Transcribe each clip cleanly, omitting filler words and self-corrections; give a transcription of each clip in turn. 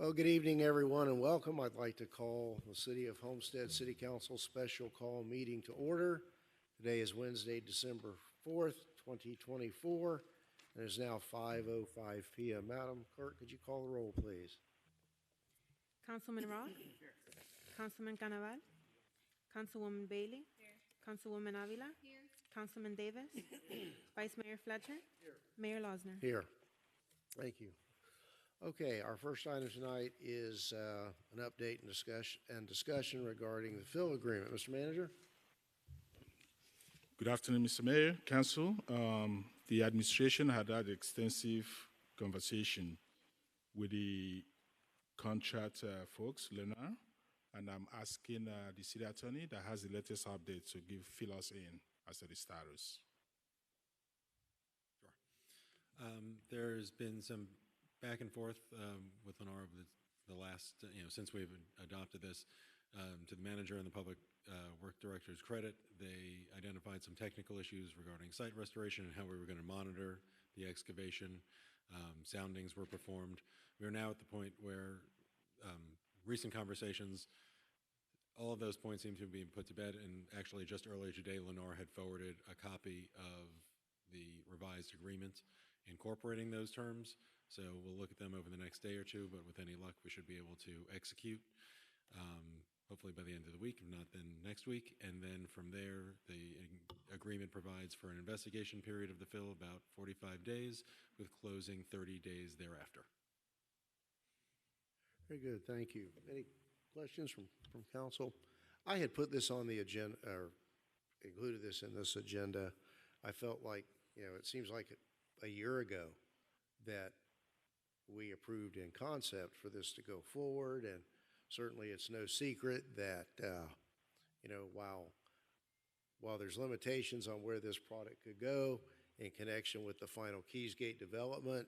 Well, good evening, everyone, and welcome. I'd like to call the City of Homestead City Council special call meeting to order. Today is Wednesday, December 4th, 2024, and it is now 5:05 p.m. Madam Clerk, could you call the roll, please? Councilman Roth? Councilman Canaval? Councilwoman Bailey? Councilwoman Avila? Councilman Davis? Vice Mayor Fletcher? Mayor Losner? Here. Thank you. Okay, our first item tonight is an update and discussion regarding the fill agreement. Mr. Manager? Good afternoon, Mr. Mayor, Council. The administration had extensive conversation with the contract folks, Leonard, and I'm asking the city attorney that has the latest update to fill us in as to the status. There's been some back and forth with Lennar over the last, since we've adopted this. To the manager and the public work director's credit, they identified some technical issues regarding site restoration and how we were going to monitor the excavation. Soundings were performed. We are now at the point where recent conversations, all of those points seem to be put to bed, and actually just earlier today, Lennar had forwarded a copy of the revised agreement incorporating those terms. So we'll look at them over the next day or two, but with any luck, we should be able to execute, hopefully by the end of the week, if not then next week. And then from there, the agreement provides for an investigation period of the fill, about 45 days, with closing 30 days thereafter. Very good, thank you. Any questions from council? I had put this on the agenda, or included this in this agenda. I felt like, it seems like a year ago that we approved in concept for this to go forward, and certainly it's no secret that, while there's limitations on where this product could go in connection with the final Keysgate development,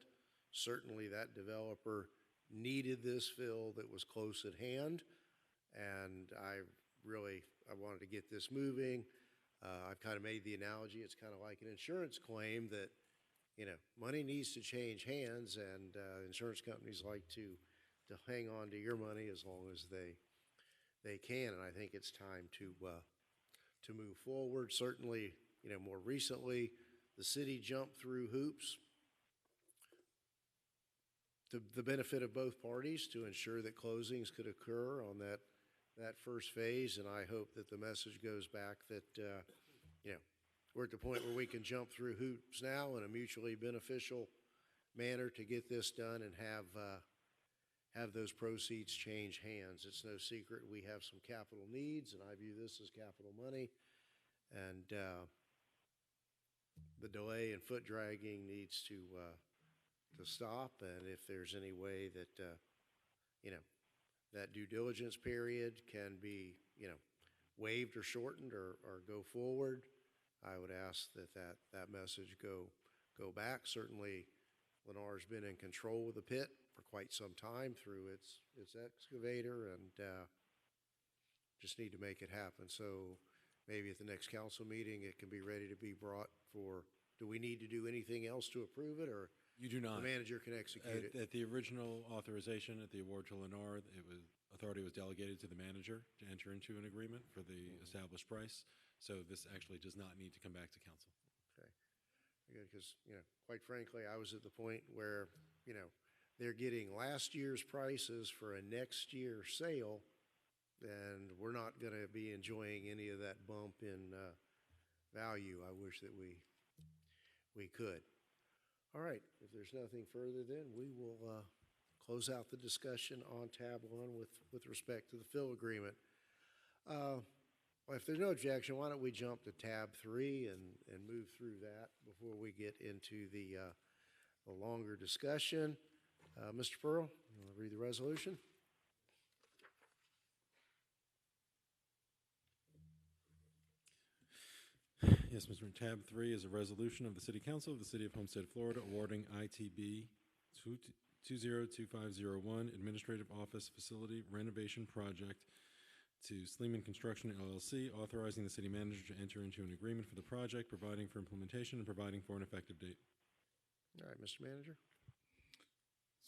certainly that developer needed this fill that was close at hand, and I wanted to get this moving. I've kind of made the analogy, it's kind of like an insurance claim that, money needs to change hands, and insurance companies like to hang on to your money as long as they can, and I think it's time to move forward. Certainly, more recently, the city jumped through hoops to the benefit of both parties to ensure that closings could occur on that first phase, and I hope that the message goes back that, we're at the point where we can jump through hoops now in a mutually beneficial manner to get this done and have those proceeds change hands. It's no secret we have some capital needs, and I view this as capital money, and the delay and foot dragging needs to stop, and if there's any way that, that due diligence period can be, waived or shortened or go forward, I would ask that message go back. Certainly, Lennar's been in control of the pit for quite some time through its excavator, and just need to make it happen. So maybe at the next council meeting, it can be ready to be brought for, do we need to do anything else to approve it, or You do not. the manager can execute it? At the original authorization, at the award to Lennar, authority was delegated to the manager to enter into an agreement for the established price. So this actually does not need to come back to council. Okay, good, because, quite frankly, I was at the point where, they're getting last year's prices for a next year sale, and we're not going to be enjoying any of that bump in value. I wish that we could. All right, if there's nothing further, then we will close out the discussion on tab 1 with respect to the fill agreement. Well, if there's no objection, why don't we jump to tab 3 and move through that before we get into the longer discussion. Mr. Pearl, you want to read the resolution? Yes, Mr. Tab 3 is a resolution of the City Council of the City of Homestead, Florida, awarding ITB 202501 Administrative Office Facility Renovation Project to Sleeman Construction LLC, authorizing the city manager to enter into an agreement for the project, providing for implementation, and providing for an effective date. All right, Mr. Manager.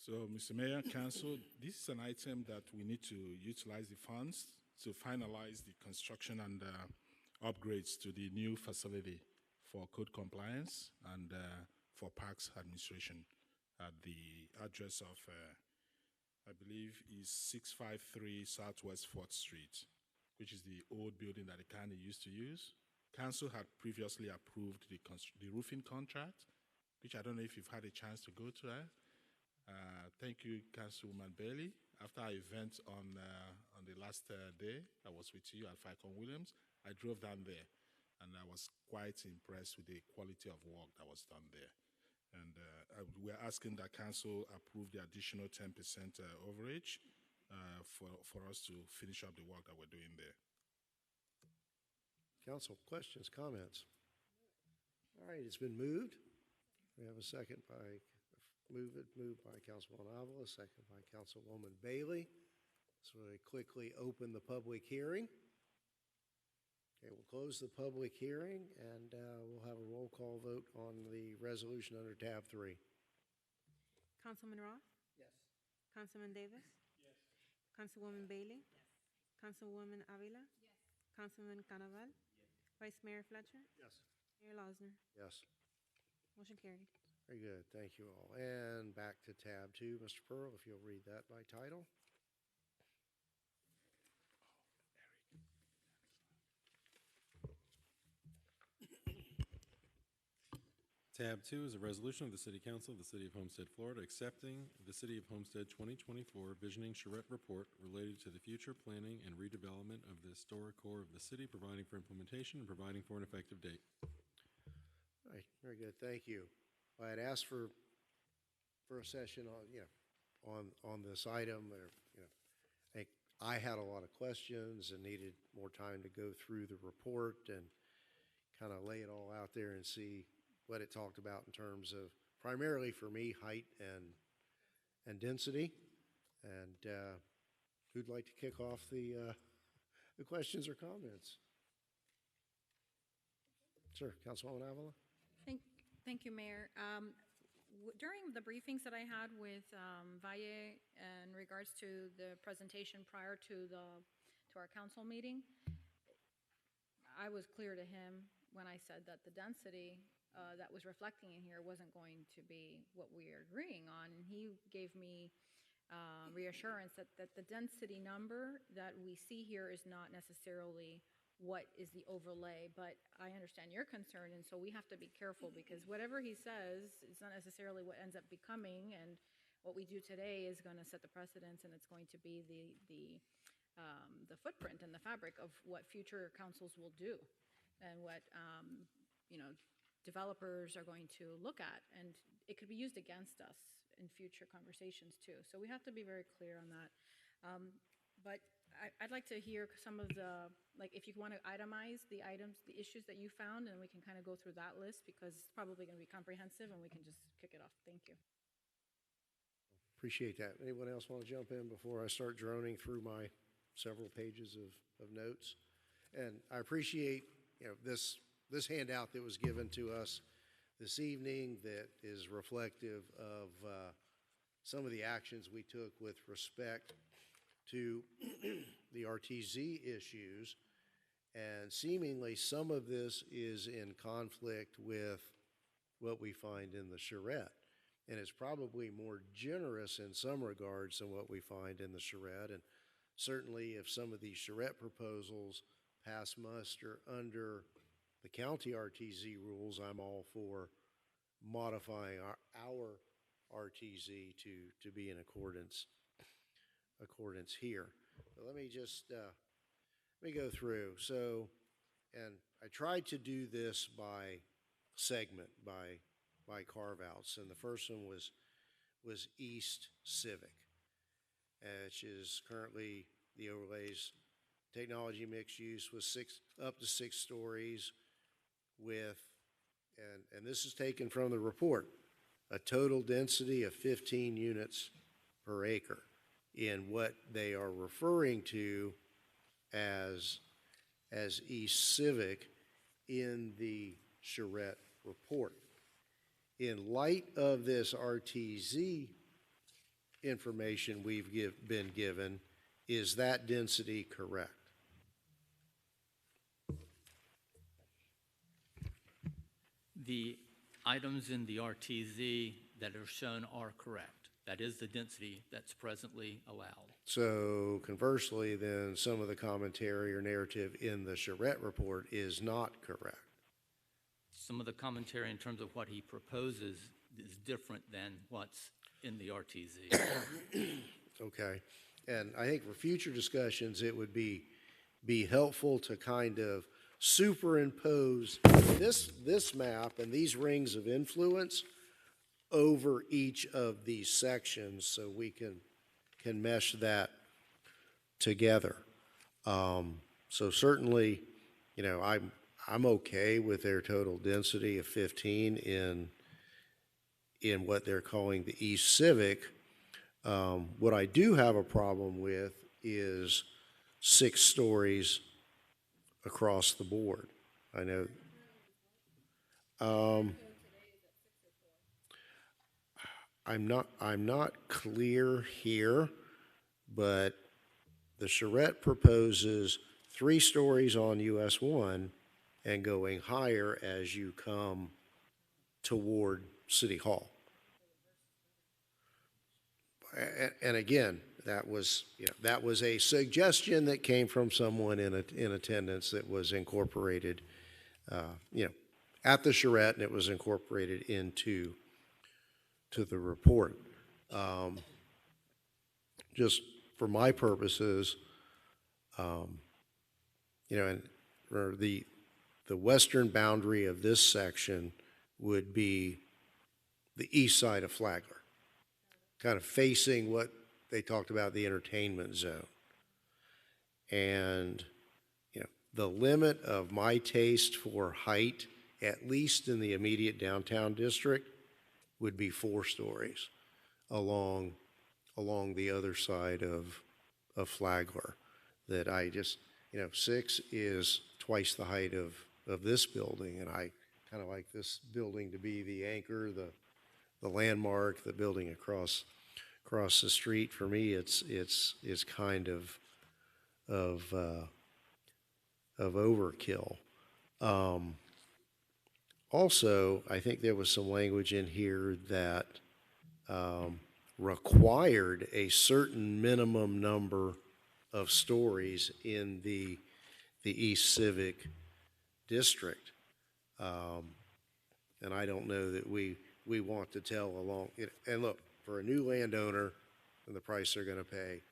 So, Mr. Mayor, Council, this is an item that we need to utilize the funds to finalize the construction and upgrades to the new facility for code compliance and for parks administration at the address of, I believe, is 653 Southwest 4th Street, which is the old building that the county used to use. Council had previously approved the roofing contract, which I don't know if you've had a chance to go to that. Thank you, Councilwoman Bailey. After our event on the last day, I was with you at Falcon Williams. I drove down there, and I was quite impressed with the quality of work that was done there. And we're asking that Council approve the additional 10% overage for us to finish up the work that we're doing there. Council, questions, comments? All right, it's been moved. We have a second by, moved by Councilwoman Avila, second by Councilwoman Bailey. So we quickly open the public hearing. Okay, we'll close the public hearing and we'll have a roll call vote on the resolution under tab 3. Councilman Roth? Yes. Councilman Davis? Yes. Councilwoman Bailey? Yes. Councilwoman Avila? Yes. Councilman Canaval? Yes. Vice Mayor Fletcher? Yes. Mayor Losner? Yes. Motion carried. Very good, thank you all. And back to tab 2, Mr. Pearl, if you'll read that by title. Tab 2 is a resolution of the City Council of the City of Homestead, Florida, accepting the City of Homestead 2024 Visioning Charrette Report related to the future planning and redevelopment of the historic core of the city, providing for implementation and providing for an effective date. All right, very good, thank you. I had asked for a session on this item. I had a lot of questions and needed more time to go through the report and kind of lay it all out there and see what it talked about in terms of, primarily for me, height and density. And who'd like to kick off the questions or comments? Sir, Councilwoman Avila? Thank you, Mayor. During the briefings that I had with Valle in regards to the presentation prior to our council meeting, I was clear to him when I said that the density that was reflecting in here wasn't going to be what we are agreeing on, and he gave me reassurance that the density number that we see here is not necessarily what is the overlay, but I understand your concern, and so we have to be careful because whatever he says is not necessarily what ends up becoming, and what we do today is going to set the precedence, and it's going to be the footprint and the fabric of what future councils will do, and what developers are going to look at, and it could be used against us in future conversations too. So we have to be very clear on that. But I'd like to hear some of the, like, if you want to itemize the items, the issues that you found, and we can kind of go through that list because it's probably going to be comprehensive and we can just kick it off. Thank you. Appreciate that. Anyone else want to jump in before I start droning through my several pages of notes? And I appreciate, this handout that was given to us this evening that is reflective of some of the actions we took with respect to the RTZ issues, and seemingly some of this is in conflict with what we find in the charrette, and it's probably more generous in some regards than what we find in the charrette, and certainly if some of these charrette proposals pass muster under the county RTZ rules, I'm all for modifying our RTZ to be in accordance here. But let me just let me go through. So, and I tried to do this by segment, by carve-outs, and the first one was East Civic, which is currently the overlays technology mixed use with up to 6 stories with, and this is taken from the report, a total density of 15 units per acre in what they are referring to as East Civic in the charrette report. In light of this RTZ information we've been given, is that density correct? The items in the RTZ that are shown are correct. That is the density that's presently allowed. So conversely, then some of the commentary or narrative in the Charette report is not correct. Some of the commentary in terms of what he proposes is different than what's in the RTZ. Okay. And I think for future discussions, it would be helpful to kind of superimpose this map and these rings of influence over each of these sections so we can mesh that together. So certainly, you know, I'm okay with their total density of 15 in what they're calling the East Civic. What I do have a problem with is 6 stories across the board. I know. I'm not clear here, but the Charette proposes 3 stories on US 1 and going higher as you come toward City Hall. And again, that was a suggestion that came from someone in attendance that was incorporated, at the Charette, and it was incorporated into the report. Just for my purposes, and the western boundary of this section would be the east side of Flagler, kind of facing what they talked about, the entertainment zone. And, the limit of my taste for height, at least in the immediate downtown district, would be 4 stories along the other side of Flagler. That I just, 6 is twice the height of this building, and I kind of like this building to be the anchor, the landmark, the building across the street. For me, it's kind of overkill. Also, I think there was some language in here that required a certain minimum number of stories in the East Civic District. And I don't know that we want to tell along, and look, for a new landowner and the price they're going to pay,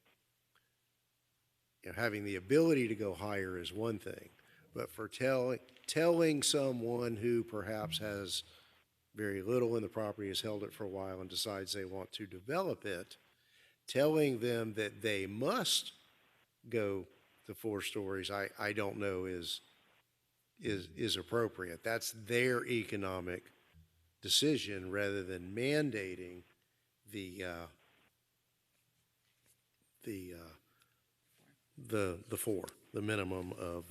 having the ability to go higher is one thing, but for telling someone who perhaps has very little in the property, has held it for a while and decides they want to develop it, telling them that they must go to 4 stories, I don't know is appropriate. That's their economic decision rather than mandating the 4, the minimum of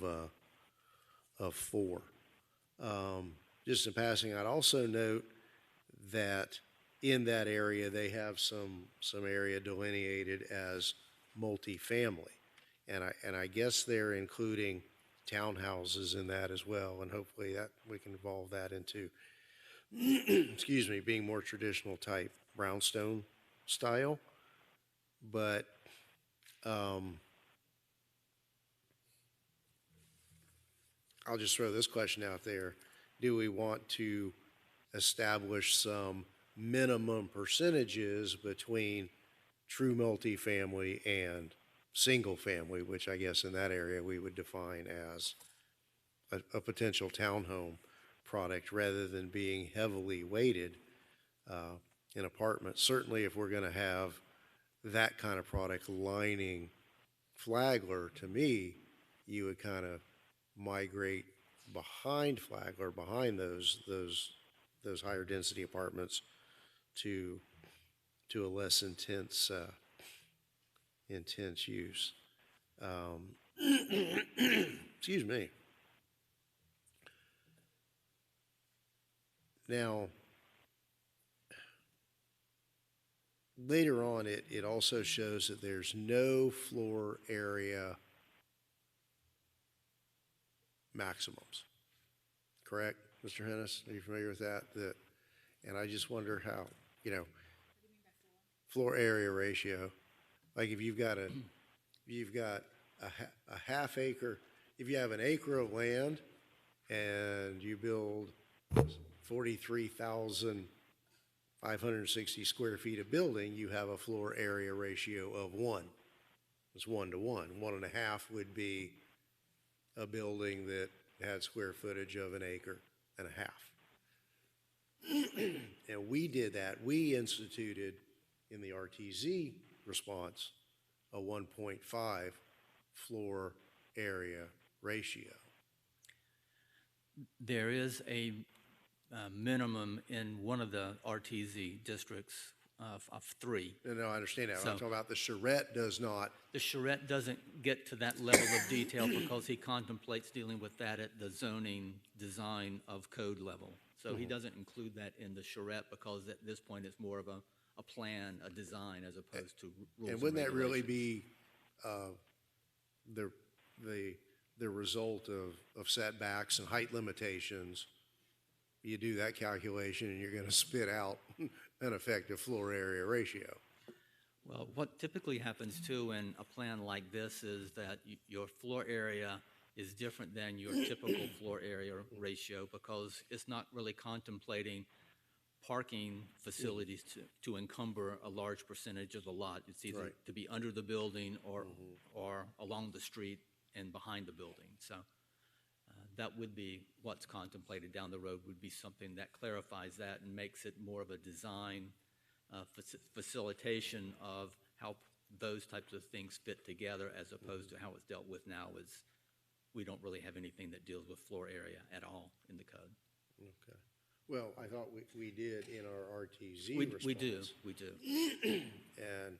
4. Just in passing, I'd also note that in that area they have some area delineated as multifamily, and I guess they're including townhouses in that as well, and hopefully that we can evolve that into excuse me, being more traditional type brownstone style. But I'll just throw this question out there. Do we want to establish some minimum percentages between true multifamily and single family, which I guess in that area we would define as a potential townhome product rather than being heavily weighted in apartments? Certainly if we're going to have that kind of product lining Flagler, to me, you would kind of migrate behind Flagler, behind those higher density apartments to a less intense use. Excuse me. Now, later on, it also shows that there's no floor area maximums. Correct, Mr. Hennis? Are you familiar with that? And I just wonder how, floor area ratio, like if you've got a half acre, if you have an acre of land and you build 43,560 square feet of building, you have a floor area ratio of 1. It's 1 to 1. 1.5 would be a building that had square footage of an acre and a half. And we did that. We instituted in the RTZ response a 1.5 floor area ratio. There is a minimum in one of the RTZ districts of 3. No, I understand that. So- I'm talking about the charrette does not. The charrette doesn't get to that level of detail because he contemplates dealing with that at the zoning design of code level. So he doesn't include that in the charrette because at this point it's more of a plan, a design, as opposed to rules And wouldn't that really regulations. be the result of setbacks and height limitations? You do that calculation and you're going to spit out an effective floor area ratio. Well, what typically happens too in a plan like this is that your floor area is different than your typical floor area ratio because it's not really contemplating parking facilities to encumber a large percentage of the lot. It's either Right. to be under the building or along the street and behind the building. So that would be what's contemplated down the road, would be something that clarifies that and makes it more of a design facilitation of how those types of things fit together as opposed to how it's dealt with now is we don't really have anything that deals with floor area at all in the code. Okay. Well, I thought we did in our RTZ We response. do. And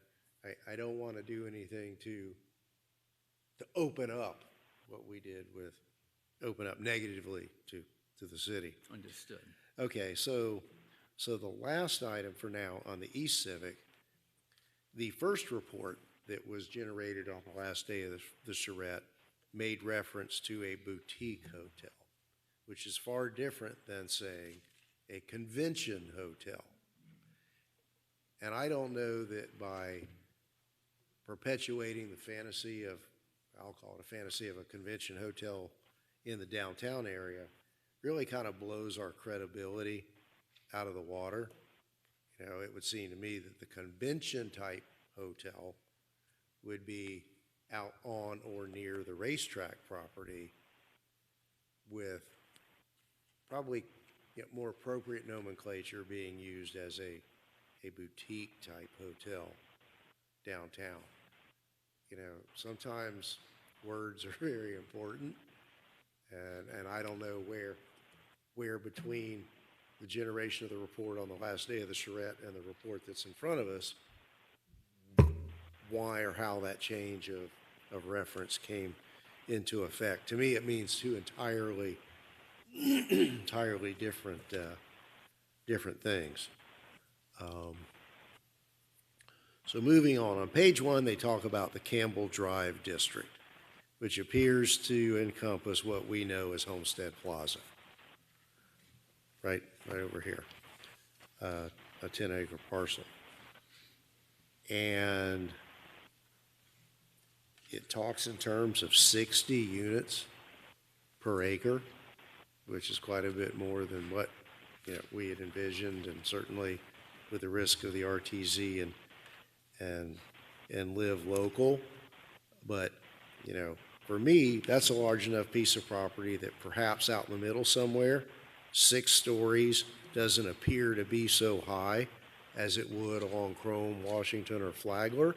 I don't want to do anything to open up what we did with, open up negatively to the city. Understood. Okay, so the last item for now on the East Civic, the first report that was generated on the last day of the charrette made reference to a boutique hotel, which is far different than saying a convention hotel. And I don't know that by perpetuating the fantasy of, I'll call it a fantasy of a convention hotel in the downtown area, really kind of blows our credibility out of the water. It would seem to me that the convention type hotel would be out on or near the racetrack property with probably more appropriate nomenclature being used as a boutique type hotel downtown. Sometimes words are very important, and I don't know where between the generation of the report on the last day of the charrette and the report that's in front of us, why or how that change of reference came into effect. To me, it means two entirely different things. So moving on page 1, they talk about the Campbell Drive district, which appears to encompass what we know as Homestead Plaza. Right over here, a 10-acre parcel. And it talks in terms of 60 units per acre, which is quite a bit more than what we had envisioned, and certainly with the risk of the RTZ and live local. But for me, that's a large enough piece of property that perhaps out in the middle somewhere, 6 stories doesn't appear to be so high as it would along Chrome, Washington, or Flagler.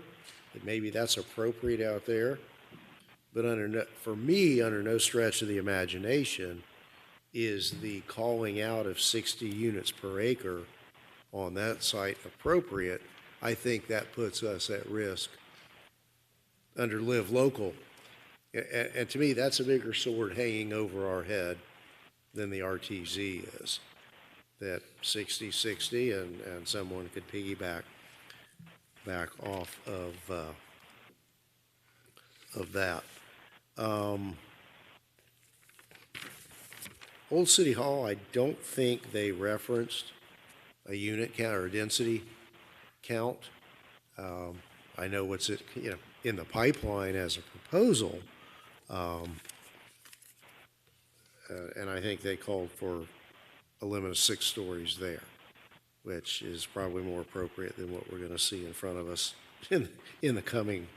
That maybe that's appropriate out there. But for me, under no stretch of the imagination, is the calling out of 60 units per acre on that site appropriate. I think that puts us at risk under live local. And to me, that's a bigger sword hanging over our head than the RTZ is. That 60-60 and someone could piggyback back off of that. Old City Hall, I don't think they referenced a unit count or a density count. I know what's it, in the pipeline as a proposal. And I think they called for a limit of 6 stories there, which is probably more appropriate than what we're going to see in front of us in the coming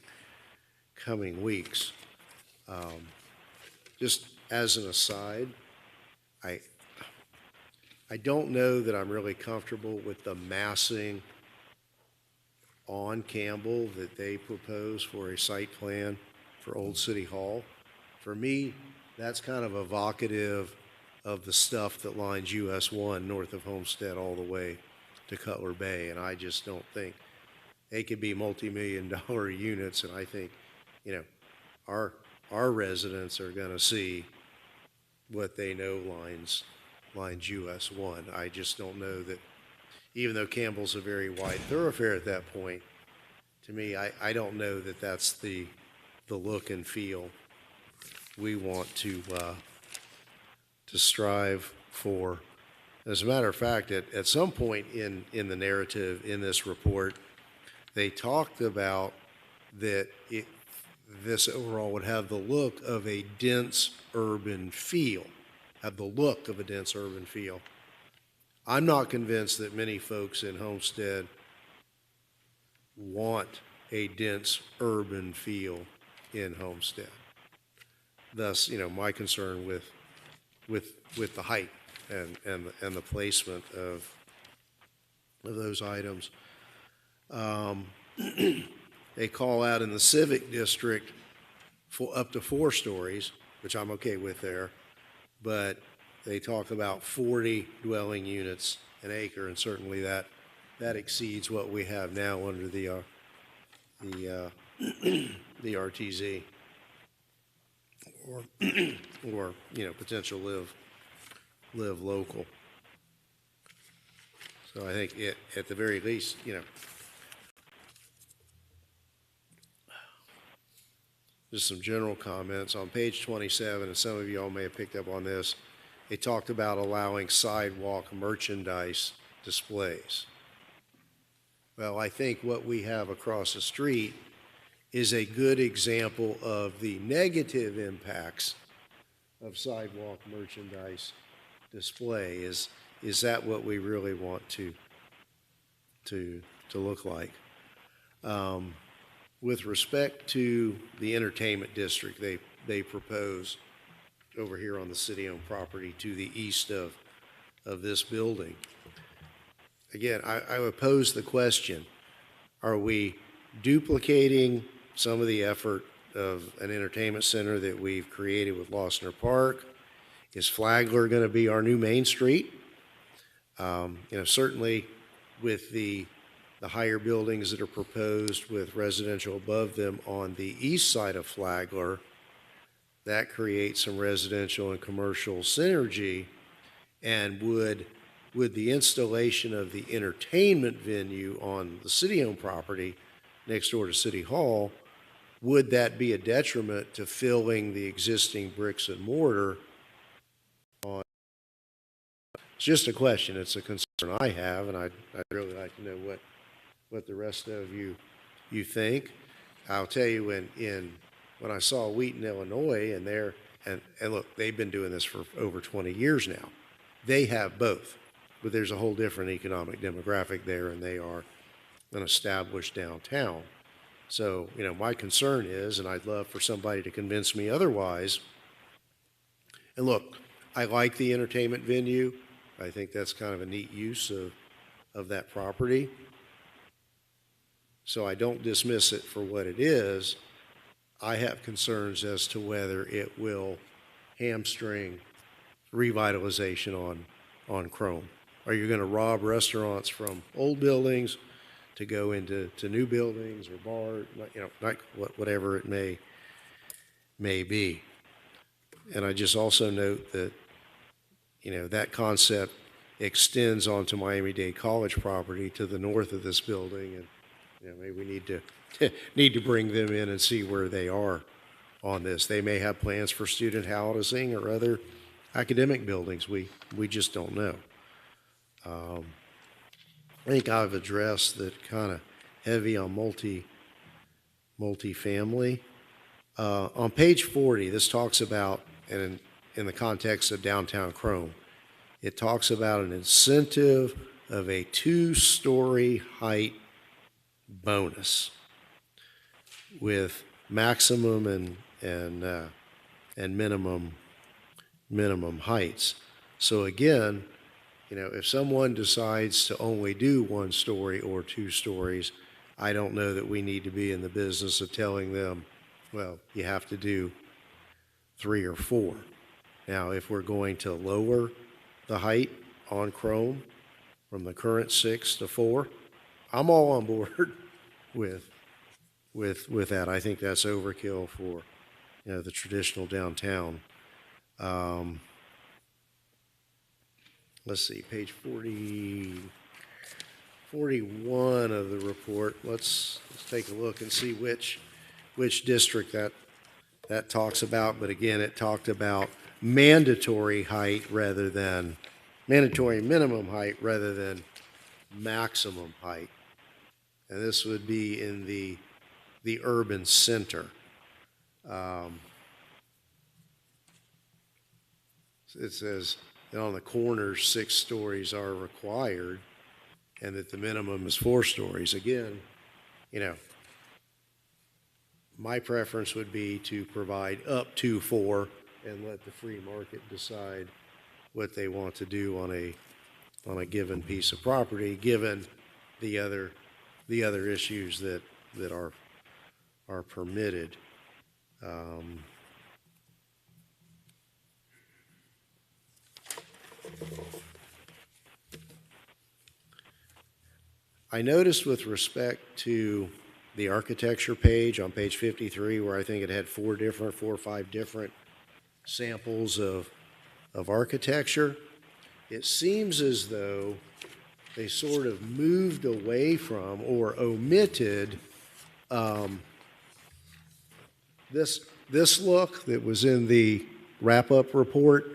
weeks. Just as an aside, I don't know that I'm really comfortable with the massing on Campbell that they propose for a site plan for Old City Hall. For me, that's kind of evocative of the stuff that lines US 1 north of Homestead all the way to Cutler Bay, and I just don't think they could be multi-million-dollar units, and I think, our residents are gonna see what they know lines US 1. I just don't know that, even though Campbell's a very wide thoroughfare at that point, to me, I don't know that that's the look and feel we want to strive for. As a matter of fact, at some point in the narrative in this report, they talked about that this overall would have the look of a dense urban feel, I'm not convinced that many folks in Homestead want a dense urban feel in Homestead. Thus, my concern with the height and the placement of those items. They call out in the Civic District for up to 4 stories, which I'm okay with there, but they talk about 40 dwelling units an acre, and certainly that exceeds what we have now under the RTZ, or potential live local. So I think at the very least, just some general comments. On page 27, and some of you all may have picked up on this, they talked about allowing sidewalk merchandise displays. Well, I think what we have across the street is a good example of the negative impacts of sidewalk merchandise display. Is that what we really want to look like? With respect to the entertainment district they propose over here on the city-owned property to the east of this building. Again, I would pose the question, are we duplicating some of the effort of an entertainment center that we've created with Lossner Park? Is Flagler going to be our new Main Street? Certainly with the higher buildings that are proposed with residential above them on the east side of Flagler, that creates some residential and commercial synergy. And would the installation of the entertainment venue on the city-owned property next door to City Hall, would that be a detriment to filling the existing bricks and mortar? It's just a question. It's a concern I have, and I'd really like to know what the rest of you think. I'll tell you, when I saw Wheaton, Illinois, and look, they've been doing this for over 20 years now. They have both, but there's a whole different economic demographic there, and they are an established downtown. So, my concern is, and I'd love for somebody to convince me otherwise, and look, I like the entertainment venue. I think that's kind of a neat use of that property. So I don't dismiss it for what it is. I have concerns as to whether it will hamstring revitalization on Chrome. Are you going to rob restaurants from old buildings to go into new buildings or bars, whatever it may be? And I just also note that that concept extends onto Miami-Dade College property to the north of this building, maybe we need to, need to bring them in and see where they are on this. They may have plans for student housing or other academic buildings. We just don't know. I think I've addressed that kind of heavy on multifamily. On page 40, this talks about, and in the context of downtown Chrome, it talks about an incentive of a 2-story height bonus with maximum and minimum heights. So again, if someone decides to only do 1 story or 2 stories, I don't know that we need to be in the business of telling them, well, you have to do 3 or 4. Now, if we're going to lower the height on Chrome from the current 6 to 4, I'm all on board with that. I think that's overkill for, the traditional downtown. Let's see, page 41 of the report. Let's take a look and see which district that talks about. But again, it talked about mandatory minimum height rather than maximum height. And this would be in the urban center. It says that on the corners, 6 stories are required and that the minimum is 4 stories. Again, my preference would be to provide up to 4 and let the free market decide what they want to do on a given piece of property, given the other issues that are permitted. I noticed with respect to the architecture page on page 53, where I think it had 4 or 5 different samples of architecture, it seems as though they sort of moved away from or omitted this look that was in the wrap-up report.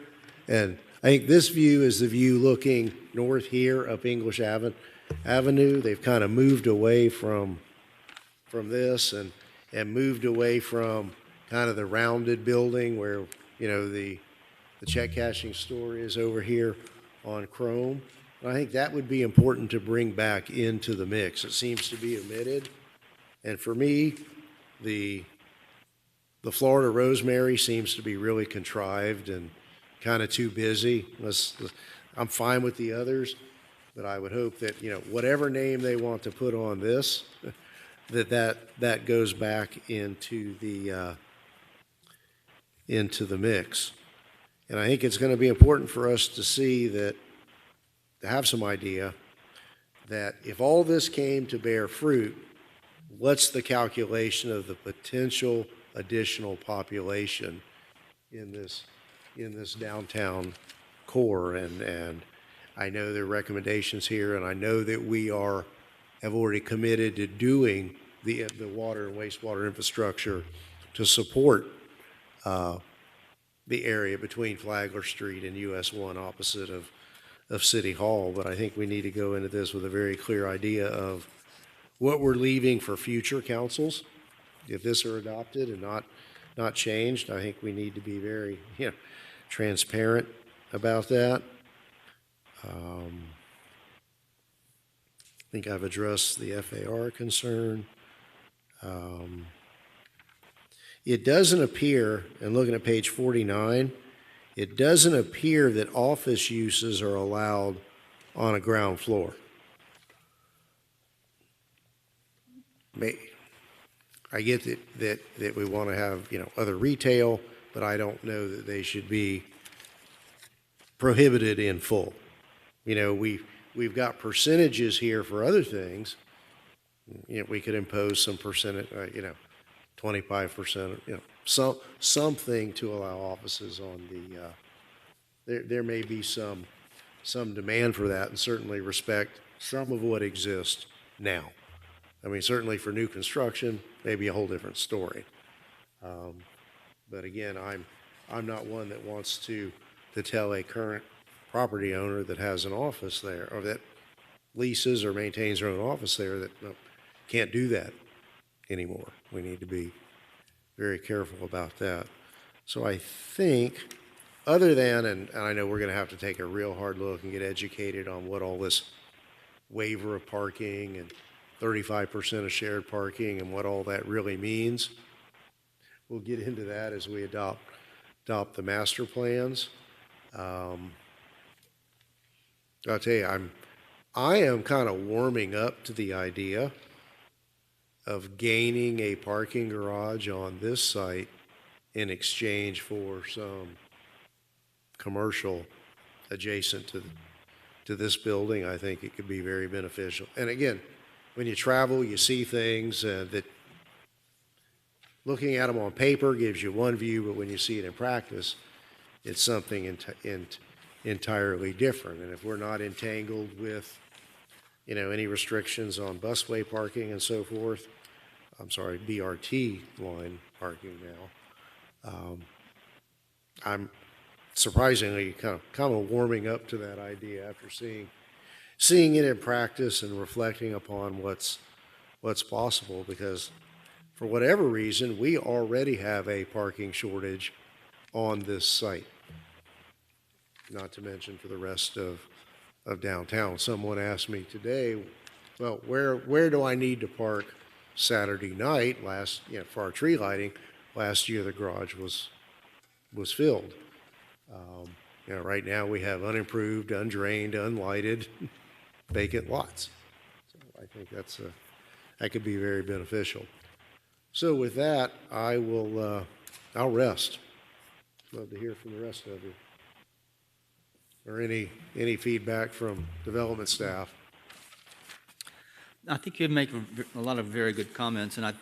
And I think this view is the view looking north here up English Avenue. They've kind of moved away from this and moved away from kind of the rounded building where, the check cashing store is over here on Chrome. And I think that would be important to bring back into the mix. It seems to be omitted. And for me, the Florida Rosemary seems to be really contrived and kind of too busy. I'm fine with the others, but I would hope that, whatever name they want to put on this, that goes back into the mix. And I think it's going to be important for us to see to have some idea that if all this came to bear fruit, what's the calculation of the potential additional population in this downtown core? And I know there are recommendations here, and I know that we have already committed to doing the water and wastewater infrastructure to support the area between Flagler Street and US 1 opposite of City Hall. But I think we need to go into this with a very clear idea of what we're leaving for future councils. If this are adopted and not changed, I think we need to be very transparent about that. I think I've addressed the FAR concern. It doesn't appear, and looking at page 49, it doesn't appear that office uses are allowed on a ground floor. I get that we want to have, other retail, but I don't know that they should be prohibited in full. We've got percentages here for other things. We could impose some percentage, 25%, something to allow offices on there may be some demand for that, and certainly respect some of what exists now. I mean, certainly for new construction, maybe a whole different story. But again, I'm not one that wants to tell a current property owner that has an office there, or that leases or maintains their own office there, that no, can't do that anymore. We need to be very careful about that. So I think, other than, and I know we're going to have to take a real hard look and get educated on what all this waiver of parking and 35% of shared parking and what all that really means. We'll get into that as we adopt the master plans. I'll tell you, I am kind of warming up to the idea of gaining a parking garage on this site in exchange for some commercial adjacent to this building. I think it could be very beneficial. And again, when you travel, you see things that looking at them on paper gives you one view, but when you see it in practice, it's something entirely different. And if we're not entangled with, any restrictions on busway parking and so forth, I'm sorry, BRT line parking now, I'm surprisingly kind of warming up to that idea after seeing it in practice and reflecting upon what's possible, because for whatever reason, we already have a parking shortage on this site, not to mention for the rest of downtown. Someone asked me today, well, where do I need to park Saturday night for our tree lighting? Last year, the garage was filled. Right now we have unimproved, undrained, unlighted, vacant lots. So I think that could be very beneficial. So with that, I'll rest. Love to hear from the rest of you. Or any feedback from development staff. I think you make a lot of very good comments, and I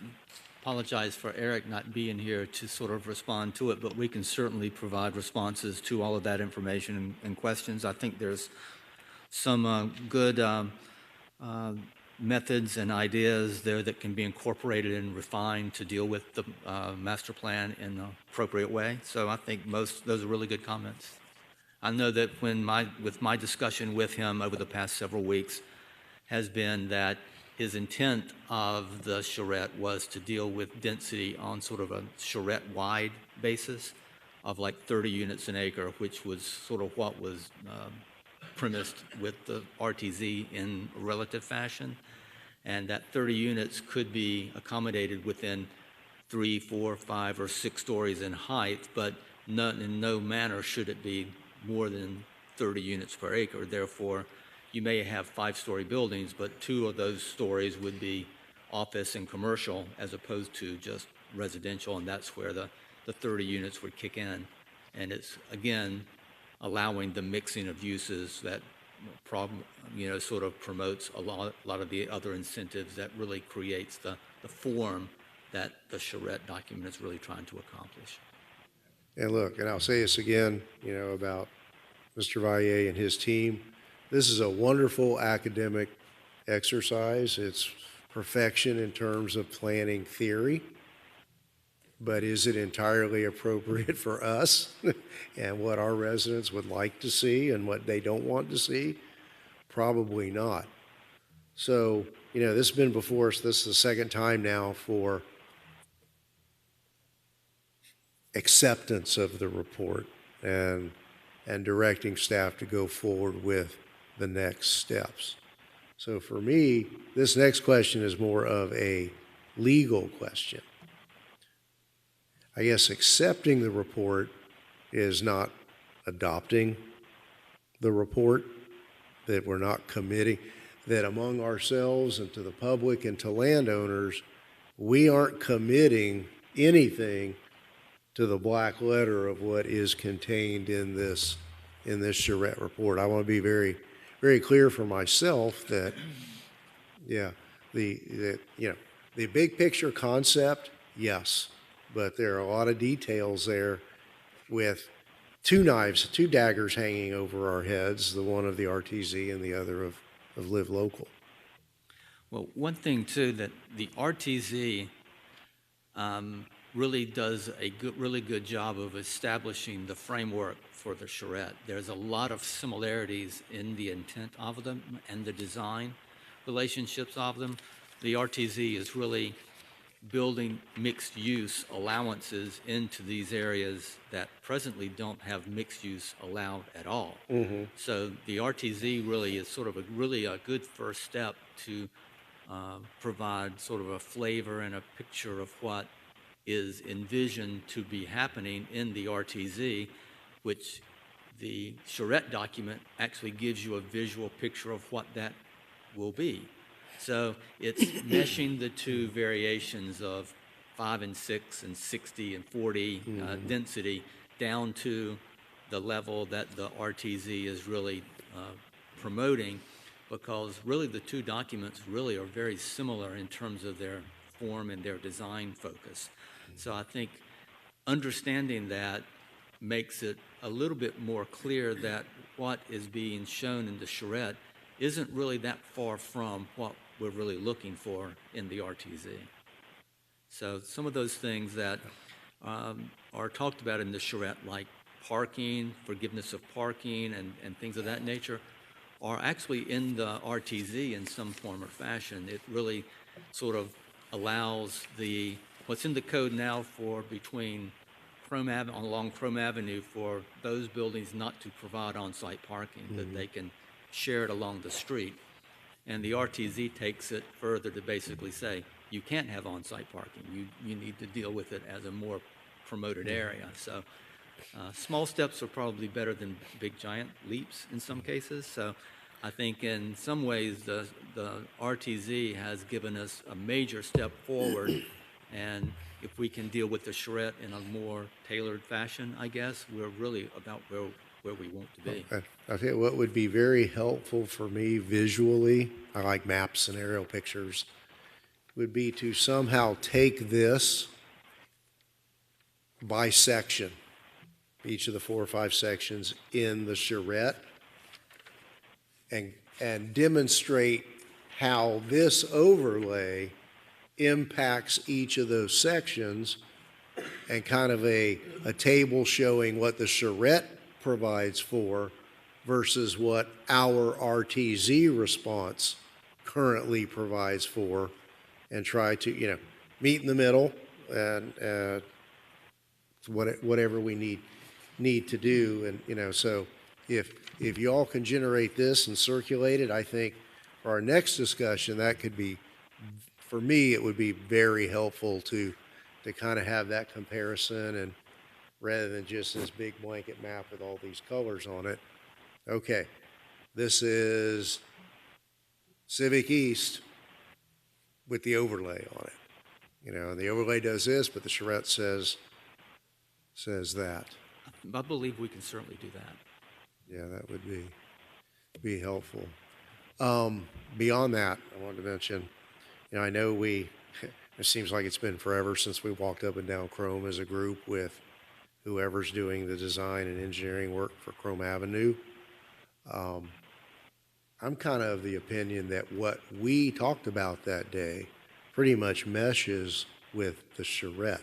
apologize for Eric not being here to sort of respond to it, but we can certainly provide responses to all of that information and questions. I think there's some good methods and ideas there that can be incorporated and refined to deal with the master plan in an appropriate way. So I think those are really good comments. I know that with my discussion with him over the past several weeks has been that his intent of the charrette was to deal with density on sort of a charrette-wide basis of like 30 units an acre, which was sort of what was premised with the RTZ in relative fashion. And that 30 units could be accommodated within 3, 4, 5, or 6 stories in height, but in no manner should it be more than 30 units per acre. Therefore, you may have 5-story buildings, but 2 of those stories would be office and commercial as opposed to just residential, and that's where the 30 units would kick in. And it's, again, allowing the mixing of uses that sort of promotes a lot of the other incentives that really creates the form that the charrette document is really trying to accomplish. And look, and I'll say this again, about Mr. Valle and his team. This is a wonderful academic exercise. It's perfection in terms of planning theory. But is it entirely appropriate for us and what our residents would like to see and what they don't want to see? Probably not. So, this has been before us. This is the second time now for acceptance of the report and directing staff to go forward with the next steps. So for me, this next question is more of a legal question. I guess accepting the report is not adopting the report, that we're not committing, that among ourselves and to the public and to landowners, we aren't committing anything to the black letter of what is contained in this charrette report. I want to be very, very clear for myself that, the big picture concept, yes, but there are a lot of details there with 2 daggers hanging over our heads, the one of the RTZ and the other of Live Local. Well, one thing too, that the RTZ really does a really good job of establishing the framework for the charrette. There's a lot of similarities in the intent of them and the design relationships of them. The RTZ is really building mixed use allowances into these areas that presently don't have mixed use allowed at all. So the RTZ really is sort of really a good first step to provide sort of a flavor and a picture of what is envisioned to be happening in the RTZ, which the charrette document actually gives you a visual picture of what that will be. So it's meshing the two variations of 5 and 6 and 60 and 40 density down to the level that the RTZ is really promoting, because really the two documents really are very similar in terms of their form and their design focus. So I think understanding that makes it a little bit more clear that what is being shown in the charrette isn't really that far from what we're really looking for in the RTZ. So some of those things that are talked about in the charrette, like parking, forgiveness of parking, and things of that nature, are actually in the RTZ in some form or fashion. It really sort of allows what's in the code now for between along Chrome Avenue for those buildings not to provide on-site parking, that they can share it along the street. And the RTZ takes it further to basically say, you can't have on-site parking. You need to deal with it as a more promoted area. So small steps are probably better than big giant leaps in some cases. So I think in some ways the RTZ has given us a major step forward, and if we can deal with the charrette in a more tailored fashion, I guess, we're really about where we want to be. I think what would be very helpful for me visually, I like map scenario pictures, would be to somehow take this by section, each of the 4 or 5 sections in the charrette, and demonstrate how this overlay impacts each of those sections, and kind of a table showing what the charrette provides for versus what our RTZ response currently provides for, and try to, meet in the middle and whatever we need to do. And, so if you all can generate this and circulate it, I think for our next discussion, that could be, for me, it would be very helpful to kind of have that comparison, and rather than just this big blanket map with all these colors on it. Okay, this is Civic East with the overlay on it. And the overlay does this, but the charrette says that. I believe we can certainly do that. Yeah, that would be helpful. Beyond that, I wanted to mention, I know it seems like it's been forever since we walked up and down Chrome as a group with whoever's doing the design and engineering work for Chrome Avenue. I'm kind of the opinion that what we talked about that day pretty much meshes with the charrette.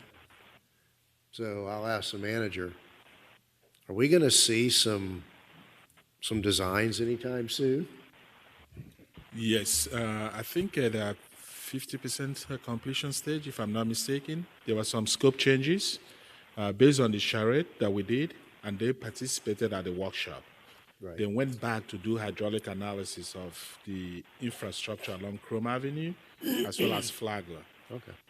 So I'll ask the manager, are we going to see some designs anytime soon? Yes, I think at 50% completion stage, if I'm not mistaken. There were some scope changes based on the charrette that we did, and they participated at the workshop. Right. They went back to do hydraulic analysis of the infrastructure along Chrome Avenue, as well as Flagler,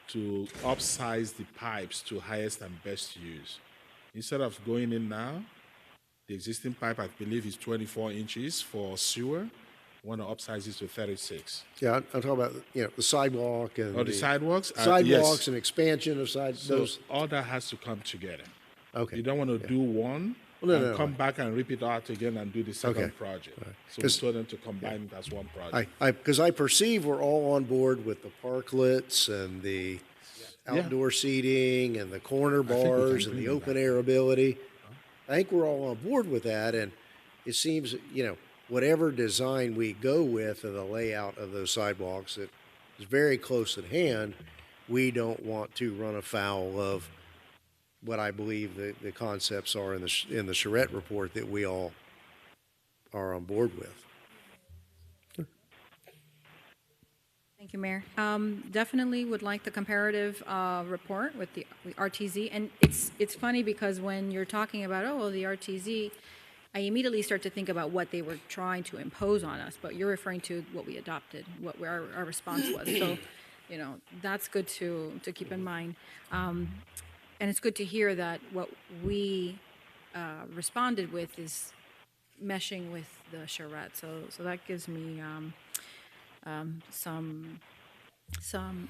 to upsize the pipes to highest and best use. Instead of going in now, the existing pipe, I believe, is 24 inches for sewer. Want to upsize it to 36. Yeah, I'm talking about, the sidewalk and the sidewalks? Sidewalks Yes. and expansion of So all that has to come together. Okay. You don't want to do one Well, and no, come back and rip it out again and do the second project. So we 'Cause- told them to combine it as one project. Because I perceive we're all on board with the parklets and the outdoor seating and the corner think we can bars and agree the with open air ability. I think we're all on board with that, and it seems, whatever design we go with of the layout of those sidewalks, that is very close at hand, we don't want to run afoul of what I believe the concepts are in the charrette report that we all are on board with. Thank you, Mayor. Definitely would like the comparative report with the RTZ. And it's funny because when you're talking about, oh, well, the RTZ, I immediately start to think about what they were trying to impose on us, but you're referring to what we adopted, what our response was. So, you know, that's good to keep in mind. And it's good to hear that what we responded with is meshing with the charrette. So that gives me some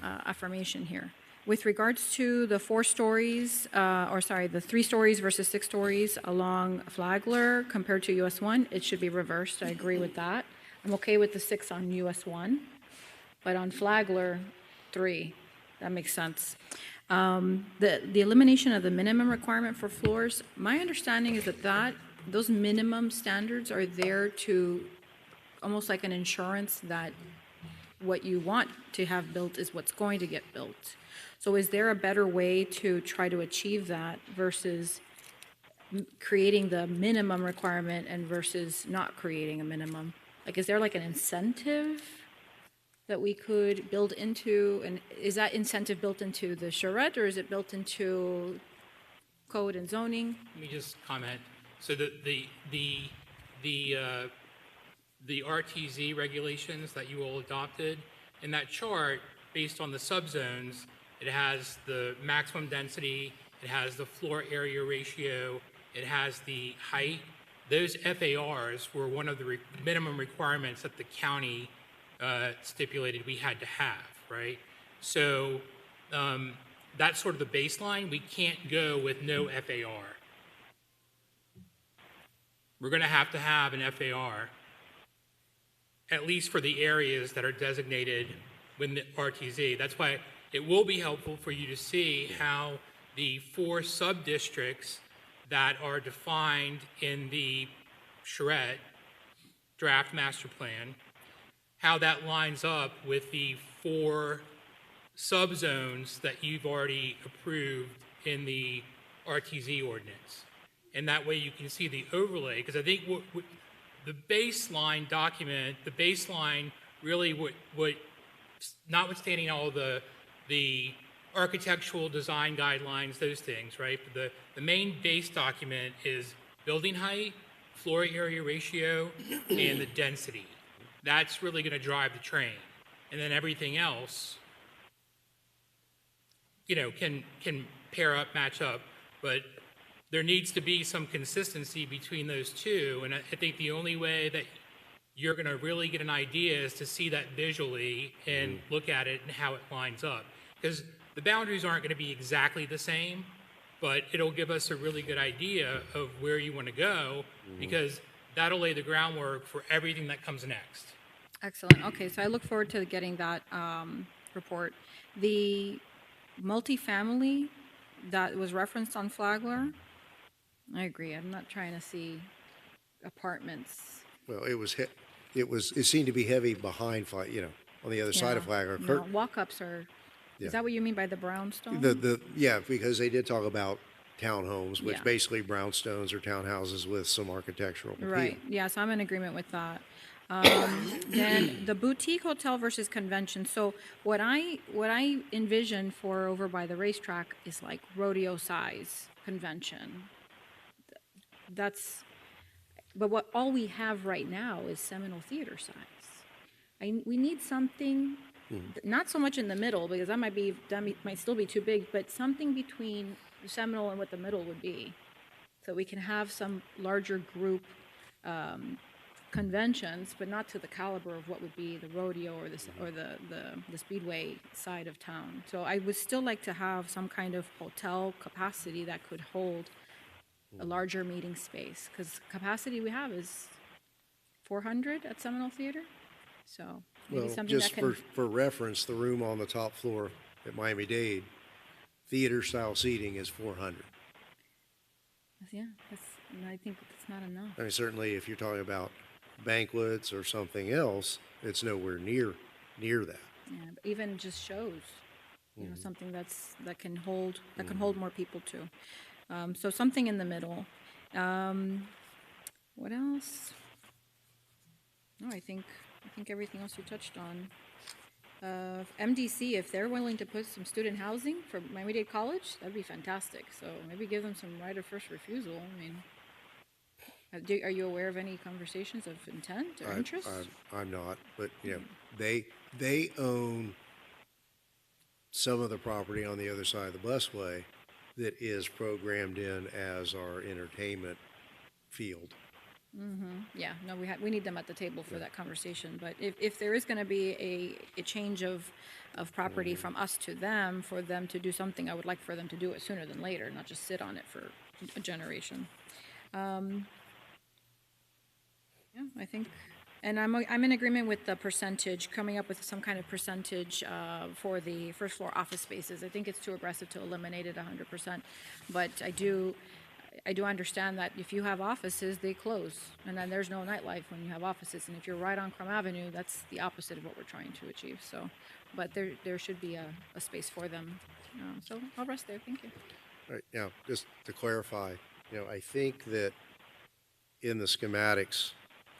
affirmation here. With regards to the 4 stories, the 3 stories versus 6 stories along Flagler compared to US 1, it should be reversed. I agree with that. I'm okay with the 6 on US 1, but on Flagler, 3. That makes sense. The elimination of the minimum requirement for floors, my understanding is that those minimum standards are there to almost like an insurance that what you want to have built is what's going to get built. So is there a better way to try to achieve that versus creating the minimum requirement and versus not creating a minimum? Like, is there like an incentive that we could build into, and is that incentive built into the charrette or is it built into code and zoning? Let me just comment. So the RTZ regulations that you all adopted, in that chart, based on the subzones, it has the maximum density, it has the floor area ratio, it has the height. Those FARs were one of the minimum requirements that the county stipulated we had to have, right? So that's sort of the baseline. We can't go with no FAR. We're going to have an FAR, at least for the areas that are designated with the RTZ. That's why it will be helpful for you to see how the 4 sub-districts that are defined in the charrette draft master plan, how that lines up with the 4 subzones that you've already approved in the RTZ ordinance. And that way you can see the overlay, because I think the baseline document, the baseline really what notwithstanding all the architectural design guidelines, those things, right? But the main base document is building height, floor area ratio, and the density. That's really going to drive the train. And then everything else, you know, can pair up, match up. But there needs to be some consistency between those two. And I think the only way that you're going to really get an idea is to see that visually and look at it and how it lines up. Because the boundaries aren't going to be exactly the same, but it'll give us a really good idea of where you want to go, because that'll lay the groundwork for everything that comes next. Excellent. Okay, so I look forward to getting that report. The multifamily that was referenced on Flagler, I agree. I'm not trying to see apartments. Well, it seemed to be heavy behind, on the other side of Flagler. No, walk-ups are, Yeah. is that what you mean by the brownstone? Yeah, because they did talk about townhomes, which Yeah. basically brownstones or townhouses with some architectural appeal. Right, yeah, so I'm in agreement with that. Then the boutique hotel versus convention. So what I envision for over by the racetrack is like rodeo size convention. But all we have right now is Seminole Theater size. We need something, not so much in the middle, because that might still be too big, but something between Seminole and what the middle would be, so we can have some larger group conventions, but not to the caliber of what would be the rodeo or the speedway side of town. So I would still like to have some kind of hotel capacity that could hold a larger meeting space, because capacity we have is 400 at Seminole Theater. So maybe Well, something just that can. for reference, the room on the top floor at Miami-Dade, theater-style seating is 400. Yeah, I think that's not enough. I mean, certainly if you're talking about banquets or something else, it's nowhere near that. Yeah, but even just shows, you know, something that can hold more people too. So something in the middle. What else? No, I think everything else you touched on. MDC, if they're willing to put some student housing for Miami-Dade College, that'd be fantastic. So maybe give them some right of first refusal. I mean, are you aware of any conversations of intent or interest? I'm not, but, you know, they own some of the property on the other side of the busway that is programmed in as our entertainment field. Yeah, no, we need them at the table for that conversation. But if there is going to be a change of property from us to them, for them to do something, I would like for them to do it sooner than later, not just sit on it for a generation. Yeah, I think, and I'm in agreement with the percentage, coming up with some kind of percentage for the first floor office spaces. I think it's too aggressive to eliminate it 100%, but I do understand that if you have offices, they close, and then there's no nightlife when you have offices. And if you're right on Crum Avenue, that's the opposite of what we're trying to achieve. So, but there should be a space for them. So I'll rest there. Thank you. All right, now, just to clarify, you know, I think that in the schematics,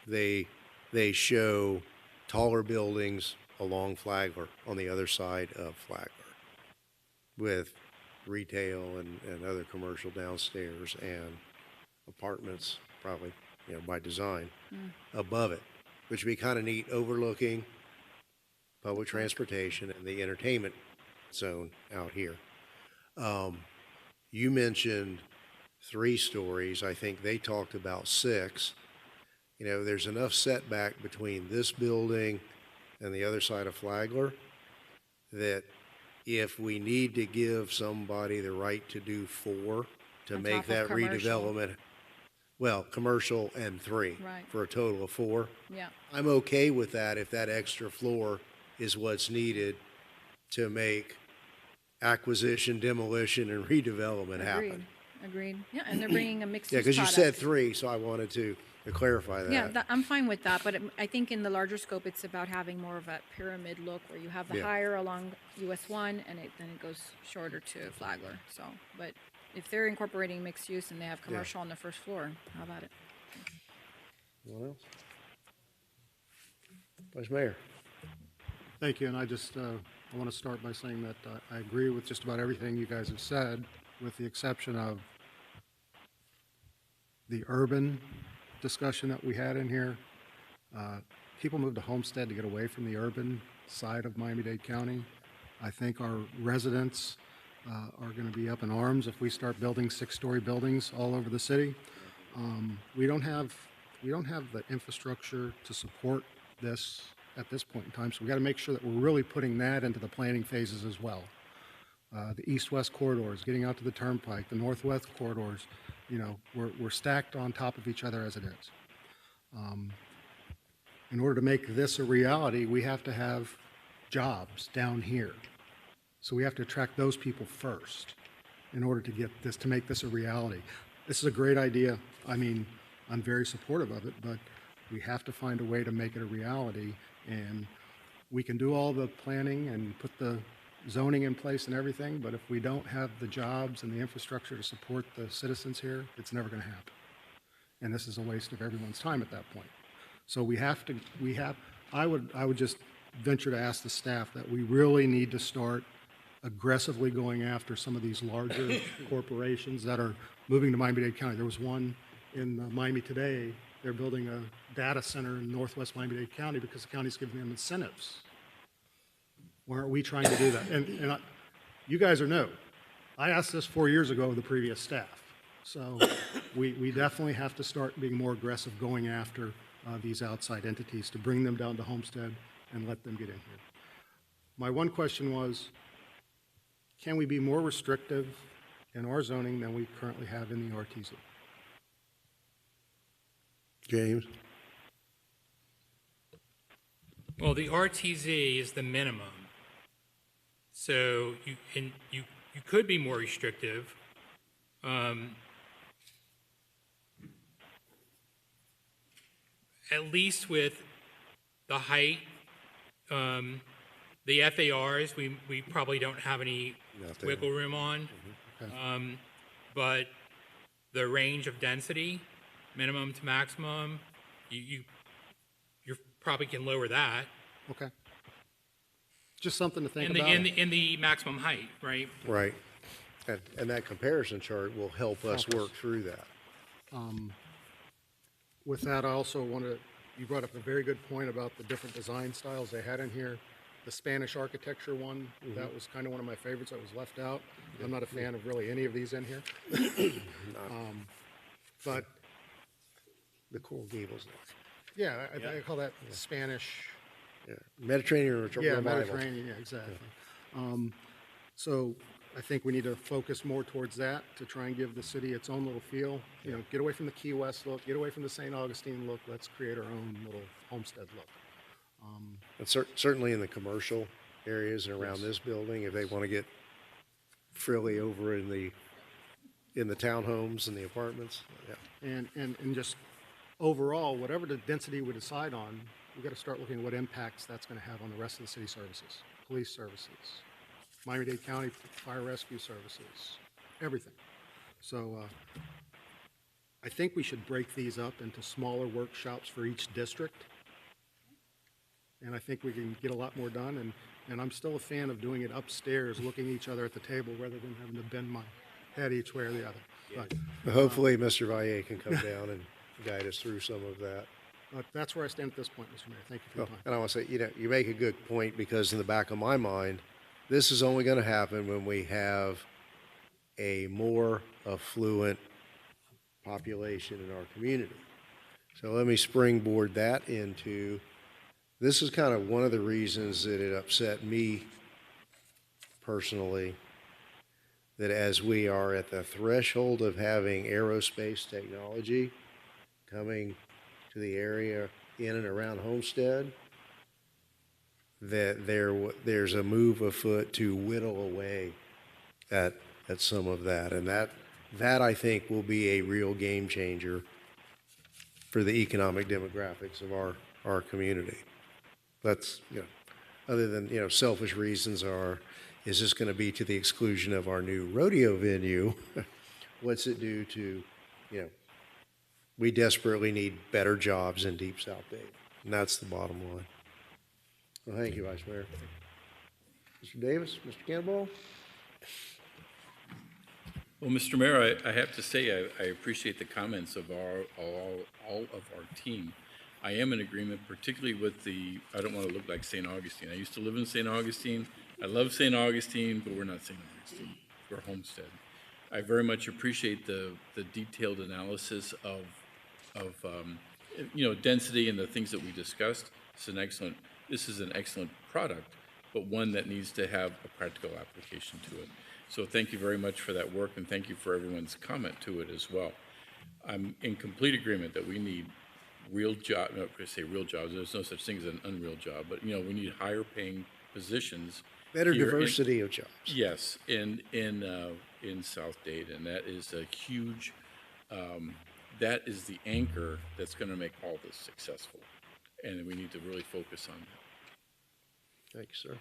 they show taller buildings along Flagler on the other side of Flagler with retail and other commercial downstairs and apartments, probably, you know, by design, above it, which would be kind of neat, overlooking public transportation and the entertainment zone out here. You mentioned 3 stories. I think they talked about 6. You know, there's enough setback between this building and the other side of Flagler that if we need to give somebody the right to do 4 to On make top of that commercial. redevelopment, well, commercial and 3 Right. for a total of 4, Yeah. I'm okay with that if that extra floor is what's needed to make acquisition, demolition, and redevelopment happen. Agreed. Yeah, and they're bringing a mixed Yeah, use because you said product. 3, so I wanted to clarify that. Yeah, I'm fine with that, but I think in the larger scope, it's about having more of a pyramid look where you have the Yeah. higher along US 1 and then it goes shorter to Flagler. So, but if they're incorporating mixed use and they have commercial on the first floor, how about it? Anyone else? Vice Mayor? Thank you, and I just, I want to start by saying that I agree with just about everything you guys have said, with the exception of the urban discussion that we had in here. People move to Homestead to get away from the urban side of Miami-Dade County. I think our residents are going to be up in arms if we start building 6-story buildings all over the city. We don't have the infrastructure to support this at this point in time, so we got to make sure that we're really putting that into the planning phases as well. The east-west corridors, getting out to the turnpike, the northwest corridors, you know, we're stacked on top of each other as it is. In order to make this a reality, we have to have jobs down here. So we have to attract those people first in order to get this, to make this a reality. This is a great idea. I mean, I'm very supportive of it, but we have to find a way to make it a reality. And we can do all the planning and put the zoning in place and everything, but if we don't have the jobs and the infrastructure to support the citizens here, it's never going to happen. And this is a waste of everyone's time at that point. So I would just venture to ask the staff that we really need to start aggressively going after some of these larger corporations that are moving to Miami-Dade County. There was one in Miami today. They're building a data center in northwest Miami-Dade County because the county's giving them incentives. Why aren't we trying to do that? And you guys are new. I asked this 4 years ago of the previous staff. So we definitely have to start being more aggressive going after these outside entities to bring them down to Homestead and let them get in here. My one question was, can we be more restrictive in our zoning than we currently have in the RTZ? James? Well, the RTZ is the minimum. So you could be more restrictive. At least with the height The FARs, we probably don't have any Nothing. wiggle room on. But the range of density, minimum to maximum, you probably can lower that. Okay. Just something to think In the, about. in the maximum height, right? Right. And that comparison chart will help us Help us. work through that. With that, I also want to, you brought up a very good point about the different design styles they had in here. The Spanish architecture one, that was kind of one of my favorites that was left out. I'm not a fan of really any of these in here. But, The Coral Gables look. yeah, I call that Spanish, Yeah. Mediterranean yeah, revival. Mediterranean, yeah, exactly. So I think we need to focus more towards that to try and give the city its own little feel. You know, get away from the Key West look, get away from the St. Augustine look. Let's create our own little homestead look. And certainly in the commercial areas and around this building, if they want to get frilly over in the townhomes and the apartments, yeah. And just overall, whatever the density we decide on, we got to start looking at what impacts that's going to have on the rest of the city services, police services, Miami-Dade County Fire Rescue Services, everything. So I think we should break these up into smaller workshops for each district. And I think we can get a lot more done. And I'm still a fan of doing it upstairs, looking at each other at the table rather than having to bend my head each way or the other. But Hopefully, Mr. Valle can come down and guide us through some of that. that's where I stand at this point, Mr. Mayor. Thank you for your time. And I want to say, you make a good point, because in the back of my mind, this is only going to happen when we have a more affluent population in our community. So let me springboard that into, this is kind of one of the reasons that it upset me personally, that as we are at the threshold of having aerospace technology coming to the area in and around Homestead, that there's a move afoot to whittle away at some of that. And that I think will be a real game changer for the economic demographics of our community. That's, other than, selfish reasons is this going to be to the exclusion of our new rodeo venue? What's it do to, we desperately need better jobs in Deep South Dade. And that's the bottom line. Well, thank you, Vice Mayor. Mr. Davis, Mr. Cannonball? Well, Mr. Mayor, I have to say, I appreciate the comments of all of our team. I am in agreement, particularly with I don't want to look like St. Augustine. I used to live in St. Augustine. I love St. Augustine, but we're not St. Augustine. We're Homestead. I very much appreciate the detailed analysis of density and the things that we discussed. This is an excellent product, but one that needs to have a practical application to it. So thank you very much for that work, and thank you for everyone's comment to it as well. I'm in complete agreement that we need real job. No, I say real jobs. There's no such thing as an unreal job, but we need higher paying positions. Better here diversity of jobs. Yes, in South Dade, and that is a huge. That is the anchor that's going to make all this successful, and we need to really focus on that. Thank you, sir.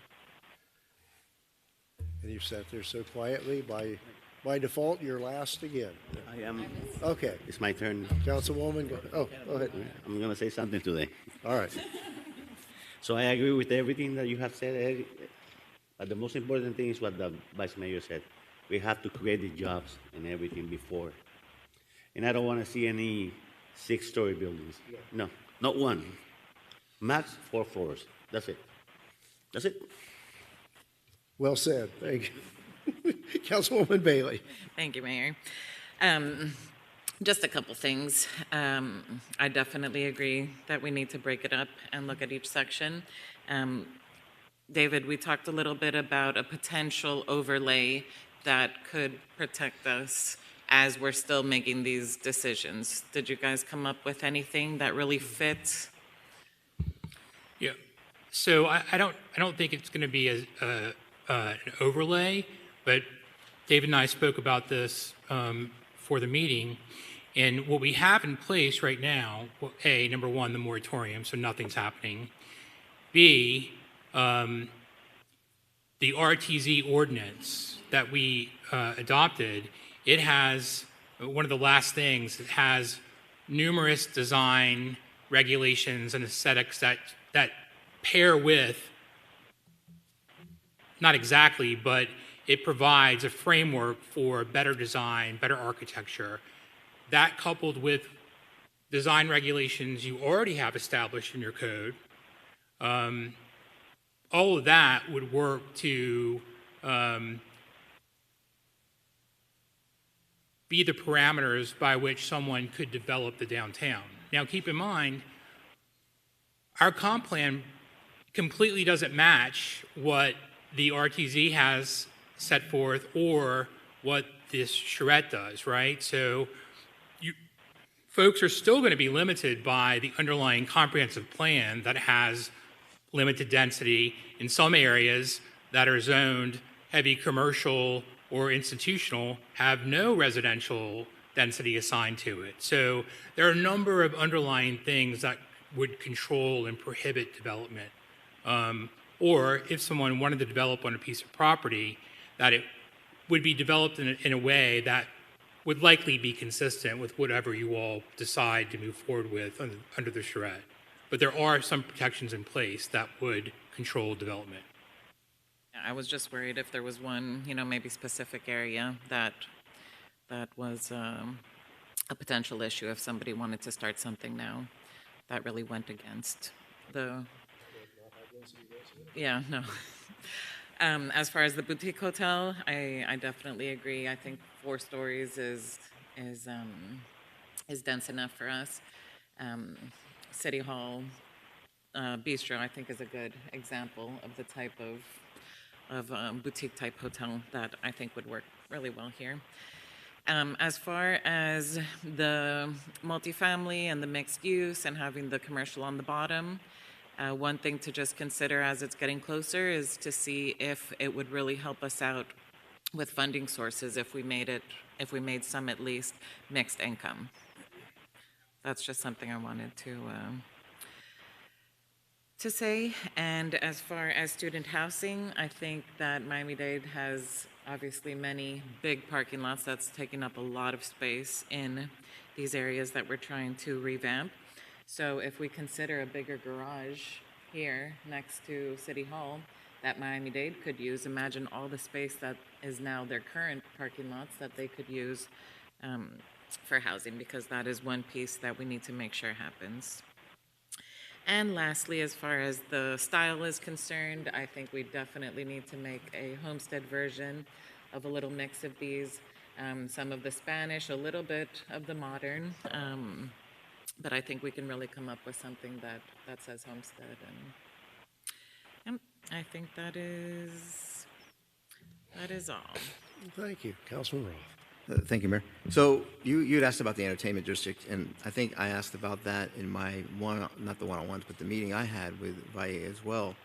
And you've sat there so quietly. By default, you're last again. I am. Okay. It's my turn. Councilwoman, go ahead. I'm going to say something today. All right. So I agree with everything that you have said, Eric. But the most important thing is what the Vice Mayor said. We have to create the jobs and everything before. And I don't want to see any 6-story buildings. No, not one. Max 4 floors. That's it. That's it. Well said. Thank you. Councilwoman Bailey. Thank you, Mayor. Just a couple things. I definitely agree that we need to break it up and look at each section. David, we talked a little bit about a potential overlay that could protect us as we're still making these decisions. Did you guys come up with anything that really fits? Yeah. So I don't think it's going to be an overlay, but David and I spoke about this for the meeting, and what we have in place right now, number one, the moratorium, so nothing's happening. B, the RTZ ordinance that we adopted, it has, one of the last things, it has numerous design regulations and aesthetics that pair with, not exactly, but it provides a framework for better design, better architecture. That coupled with design regulations you already have established in your code, all of that would work to be the parameters by which someone could develop the downtown. Now, keep in mind, our comp plan completely doesn't match what the RTZ has set forth or what this charrette does, right? So folks are still going to be limited by the underlying comprehensive plan that has limited density in some areas that are zoned heavy commercial or institutional, have no residential density assigned to it. So there are a number of underlying things that would control and prohibit development. Or if someone wanted to develop on a piece of property, that it would be developed in a way that would likely be consistent with whatever you all decide to move forward with under the charrette. But there are some protections in place that would control development. I was just worried if there was one, maybe specific area that was a potential issue if somebody wanted to start something now that really went against the. Yeah, no. As far as the boutique hotel, I definitely agree. I think 4 stories is dense enough for us. City Hall Bistro, I think, is a good example of the type of boutique type hotel that I think would work really well here. As far as the multifamily and the mixed use and having the commercial on the bottom, one thing to just consider as it's getting closer is to see if it would really help us out with funding sources if we made some at least mixed income. That's just something I wanted to say. And as far as student housing, I think that Miami-Dade has obviously many big parking lots that's taking up a lot of space in these areas that we're trying to revamp. So if we consider a bigger garage here next to City Hall that Miami-Dade could use, imagine all the space that is now their current parking lots that they could use for housing, because that is one piece that we need to make sure happens. And lastly, as far as the style is concerned, I think we definitely need to make a homestead version of a little mix of these, some of the Spanish, a little bit of the modern, but I think we can really come up with something that says homestead. And I think that is all. Thank you. Councilman Roth. Thank you, Mayor. So you had asked about the entertainment district, and I think I asked about that in my not the one-on-ones, but the meeting I had with Valle as well,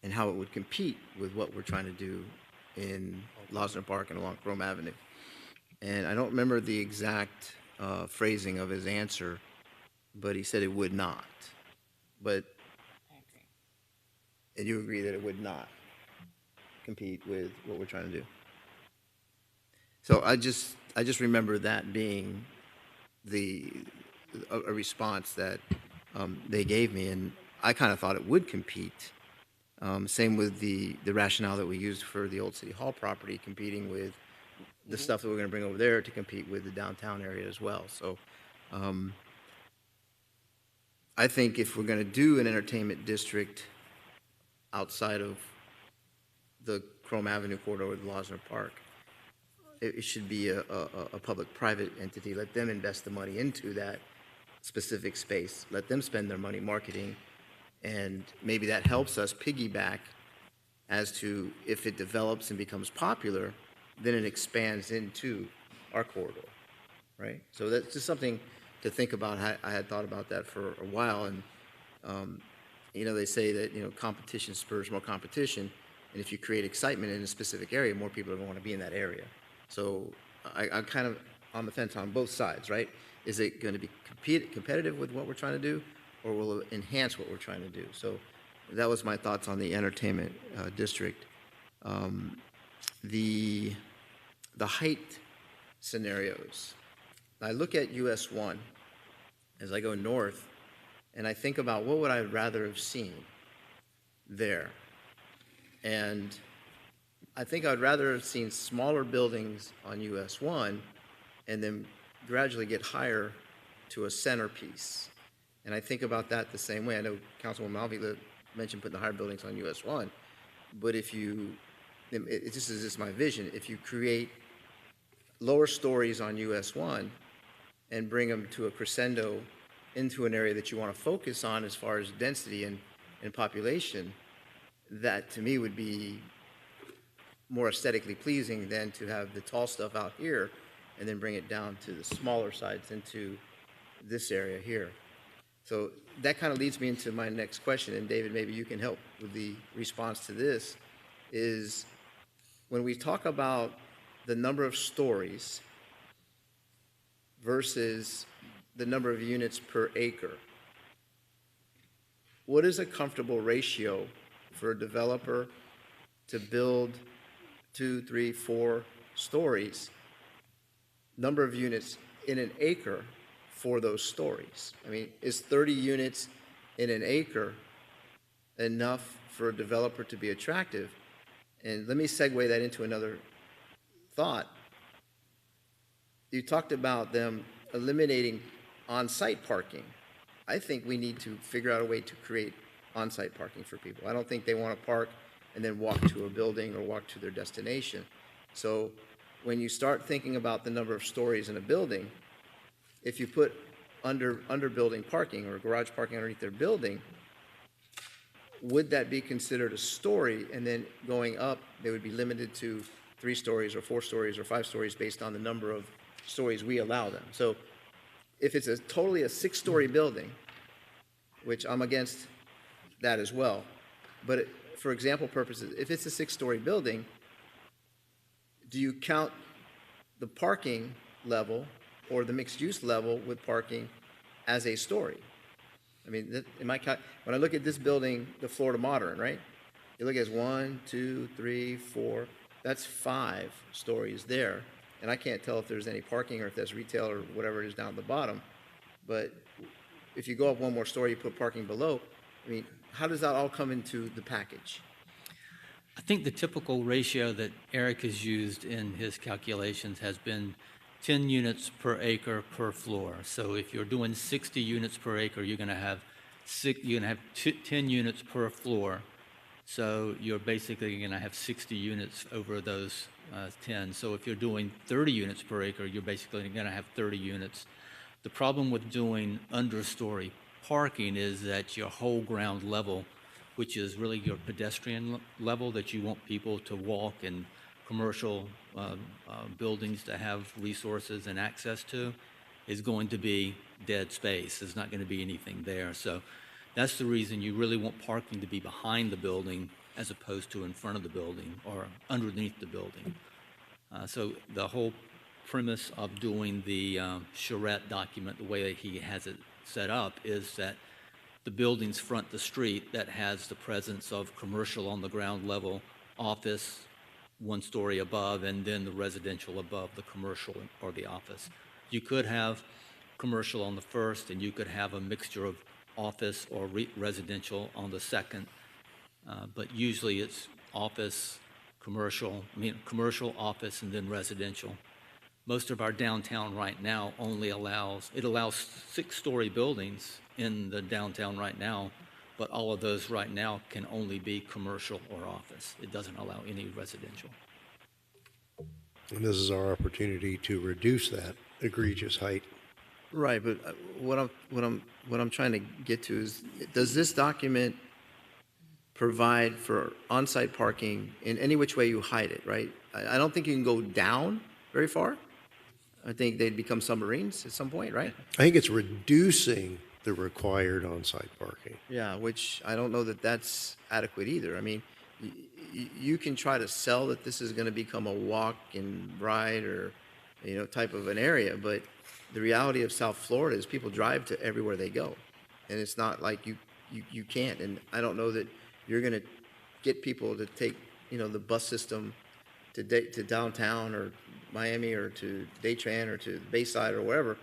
and how it would compete with what we're trying to do in Losner Park and along Chrome Avenue. And I don't remember the exact phrasing of his answer, but he said it would not. But and you agree that it would not compete with what we're trying to do? So I just remember that being a response that they gave me, and I kind of thought it would compete. Same with the rationale that we used for the old City Hall property, competing with the stuff that we're going to bring over there to compete with the downtown area as well. So I think if we're going to do an entertainment district outside of the Chrome Avenue corridor with Losner Park, it should be a public-private entity. Let them invest the money into that specific space. Let them spend their money marketing, and maybe that helps us piggyback as to if it develops and becomes popular, then it expands into our corridor, right? So that's just something to think about. I had thought about that for a while, and they say that competition spurs more competition, and if you create excitement in a specific area, more people are going to want to be in that area. So I'm kind of on the fence on both sides, right? Is it going to be competitive with what we're trying to do, or will it enhance what we're trying to do? So that was my thoughts on the entertainment district. the height scenarios. I look at US 1 as I go north, and I think about what would I rather have seen there. And I think I'd rather have seen smaller buildings on US 1 and then gradually get higher to a centerpiece. And I think about that the same way. I know Councilwoman Avila mentioned putting the higher buildings on US 1, but if you, this is just my vision, if you create lower stories on US 1 and bring them to a crescendo into an area that you want to focus on as far as density and population, that to me would be more aesthetically pleasing than to have the tall stuff out here and then bring it down to the smaller sides into this area here. So that kind of leads me into my next question, and David, maybe you can help with the response to this, is when we talk about the number of stories versus the number of units per acre, what is a comfortable ratio for a developer to build 2, 3, 4 stories, number of units in an acre for those stories? I mean, is 30 units in an acre enough for a developer to be attractive? And let me segue that into another thought. You talked about them eliminating on-site parking. I think we need to figure out a way to create on-site parking for people. I don't think they want to park and then walk to a building or walk to their destination. So when you start thinking about the number of stories in a building, if you put under building parking or garage parking underneath their building, would that be considered a story? And then going up, they would be limited to 3 stories or 4 stories or 5 stories based on the number of stories we allow them. So if it's totally a 6-story building, which I'm against that as well, but for example purposes, if it's a 6-story building, do you count the parking level or the mixed-use level with parking as a story? I mean, when I look at this building, the Florida Modern, right? You look at it as 1, 2, 3, 4, that's 5 stories there. And I can't tell if there's any parking or if that's retail or whatever it is down at the bottom. But if you go up one more story, you put parking below. I mean, how does that all come into the package? I think the typical ratio that Eric has used in his calculations has been 10 units per acre per floor. So if you're doing 60 units per acre, you're going to have 10 units per floor. So you're basically going to have 60 units over those 10. So if you're doing 30 units per acre, you're basically going to have 30 units. The problem with doing understory parking is that your whole ground level, which is really your pedestrian level that you want people to walk and commercial buildings to have resources and access to, is going to be dead space. There's not going to be anything there. So that's the reason you really want parking to be behind the building as opposed to in front of the building or underneath the building. So the whole premise of doing the charrette document the way that he has it set up is that the buildings front the street that has the presence of commercial on the ground level, office 1 story above, and then the residential above the commercial or the office. You could have commercial on the first, and you could have a mixture of office or residential on the second, but usually it's office, commercial, office, and then residential. Most of our downtown right now allows 6-story buildings in the downtown right now, but all of those right now can only be commercial or office. It doesn't allow any residential. And this is our opportunity to reduce that egregious height. Right, but what I'm trying to get to is, does this document provide for on-site parking in any which way you hide it, right? I don't think you can go down very far. I think they'd become submarines at some point, right? I think it's reducing the required on-site parking. Yeah, which I don't know that that's adequate either. I mean, you can try to sell that this is going to become a walk and ride or, type of an area, but the reality of South Florida is people drive to everywhere they go. And it's not like you can't. And I don't know that you're going to get people to take the bus system to downtown or Miami or to Daytran or to Bayside or wherever.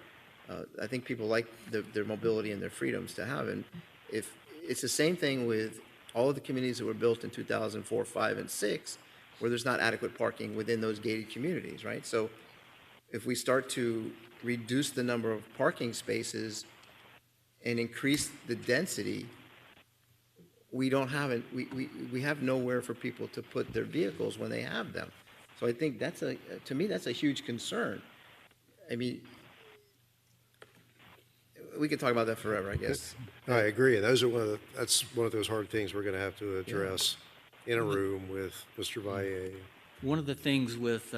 I think people like their mobility and their freedoms to have. And if it's the same thing with all of the communities that were built in 2004, 5, and 6, where there's not adequate parking within those gated communities, right? So if we start to reduce the number of parking spaces and increase the density, we don't have it. We have nowhere for people to put their vehicles when they have them. So I think to me, that's a huge concern. I mean, we could talk about that forever, I guess. I agree. And that's one of those hard things we're going to have to address in a room with Mr. Valle. One of the things with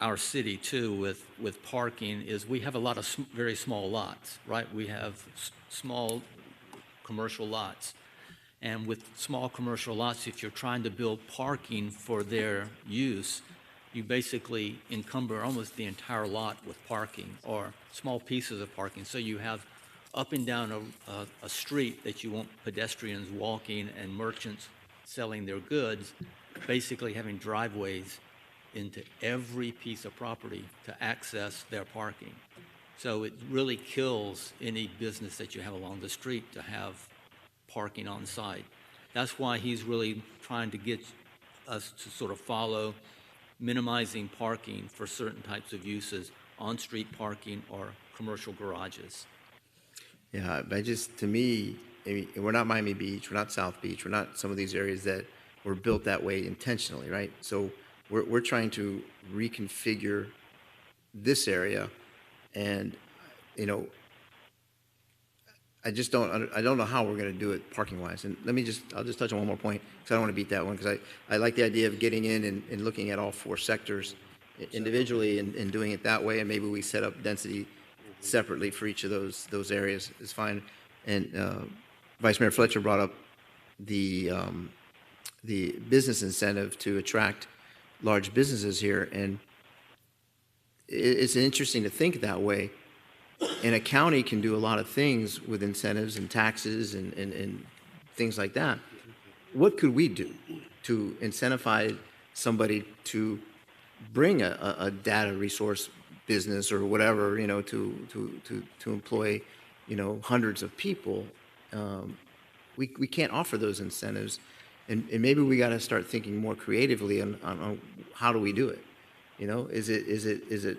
our city too, with parking, is we have a lot of very small lots, right? We have small commercial lots. And with small commercial lots, if you're trying to build parking for their use, you basically encumber almost the entire lot with parking or small pieces of parking. So you have up and down a street that you want pedestrians walking and merchants selling their goods, basically having driveways into every piece of property to access their parking. So it really kills any business that you have along the street to have parking on site. That's why he's really trying to get us to sort of follow minimizing parking for certain types of uses, on-street parking or commercial garages. Yeah, but to me, I mean, we're not Miami Beach, we're not South Beach, we're not some of these areas that were built that way intentionally, right? So we're trying to reconfigure this area, and I don't know how we're going to do it parking wise. And I'll just touch on one more point, because I don't want to beat that one, because I like the idea of getting in and looking at all 4 sectors individually and doing it that way, and maybe we set up density separately for each of those areas is fine. And Vice Mayor Fletcher brought up the business incentive to attract large businesses here, and it's interesting to think that way. And a county can do a lot of things with incentives and taxes and things like that. What could we do to incentivize somebody to bring a data resource business or whatever, to employ, hundreds of people? We can't offer those incentives, and maybe we got to start thinking more creatively on how do we do it? Is it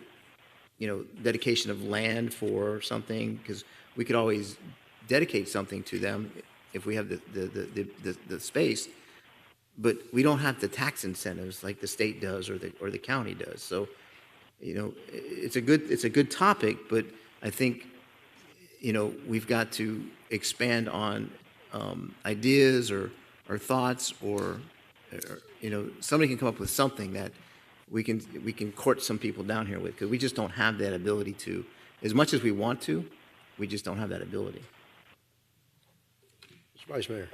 dedication of land for something, because we could always dedicate something to them if we have the space, but we don't have the tax incentives like the state does or the county does. So, it's a good topic, but I think, we've got to expand on ideas or thoughts or somebody can come up with something that we can court some people down here with, because we just don't have that ability to, as much as we want to, we just don't have that ability. Mr. Vice Mayor.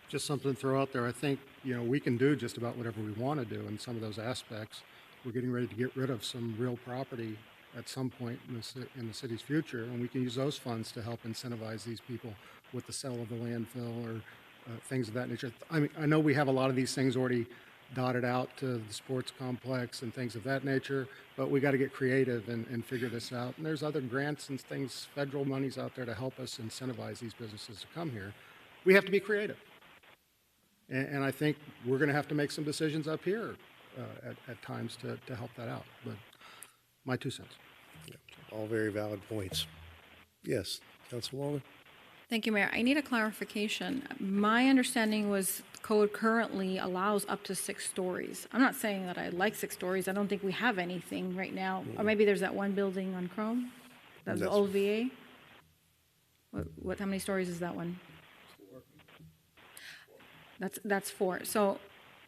Just something to throw out there. I think, we can do just about whatever we want to do in some of those aspects. We're getting ready to get rid of some real property at some point in the city's future, and we can use those funds to help incentivize these people with the sale of the landfill or things of that nature. I mean, I know we have a lot of these things already dotted out to the sports complex and things of that nature, but we got to get creative and figure this out. And there's other grants and things, federal monies out there to help us incentivize these businesses to come here. We have to be creative. And I think we're going to have to make some decisions up here at times to help that out. But my 2 cents. Yeah, all very valid points. Yes, Councilwoman? Thank you, Mayor. I need a clarification. My understanding was code currently allows up to 6 stories. I'm not saying that I like 6 stories. I don't think we have anything right now. Or maybe there's that one building on Chrome. That's the old VA. How many stories is that one? That's 4. So,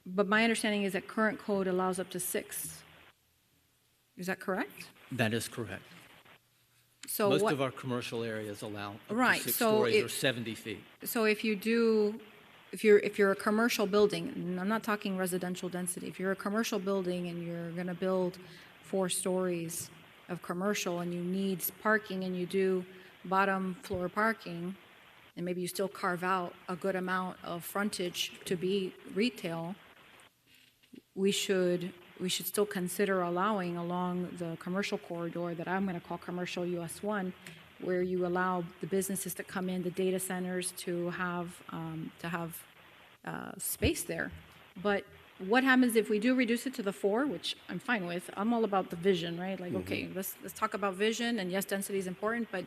but my understanding is that current code allows up to 6. Is that correct? That is correct. So most of our commercial areas allow up right, to 6 so stories or 70 feet. So if you're a commercial building, and I'm not talking residential density, if you're a commercial building and you're going to build 4 stories of commercial and you need parking and you do bottom floor parking, and maybe you still carve out a good amount of frontage to be retail, we should still consider allowing along the commercial corridor that I'm going to call commercial US 1, where you allow the businesses that come in, the data centers to have space there. But what happens if we do reduce it to the 4, which I'm fine with? I'm all about the vision, right? Like, okay, let's talk about vision, and yes, density is important, but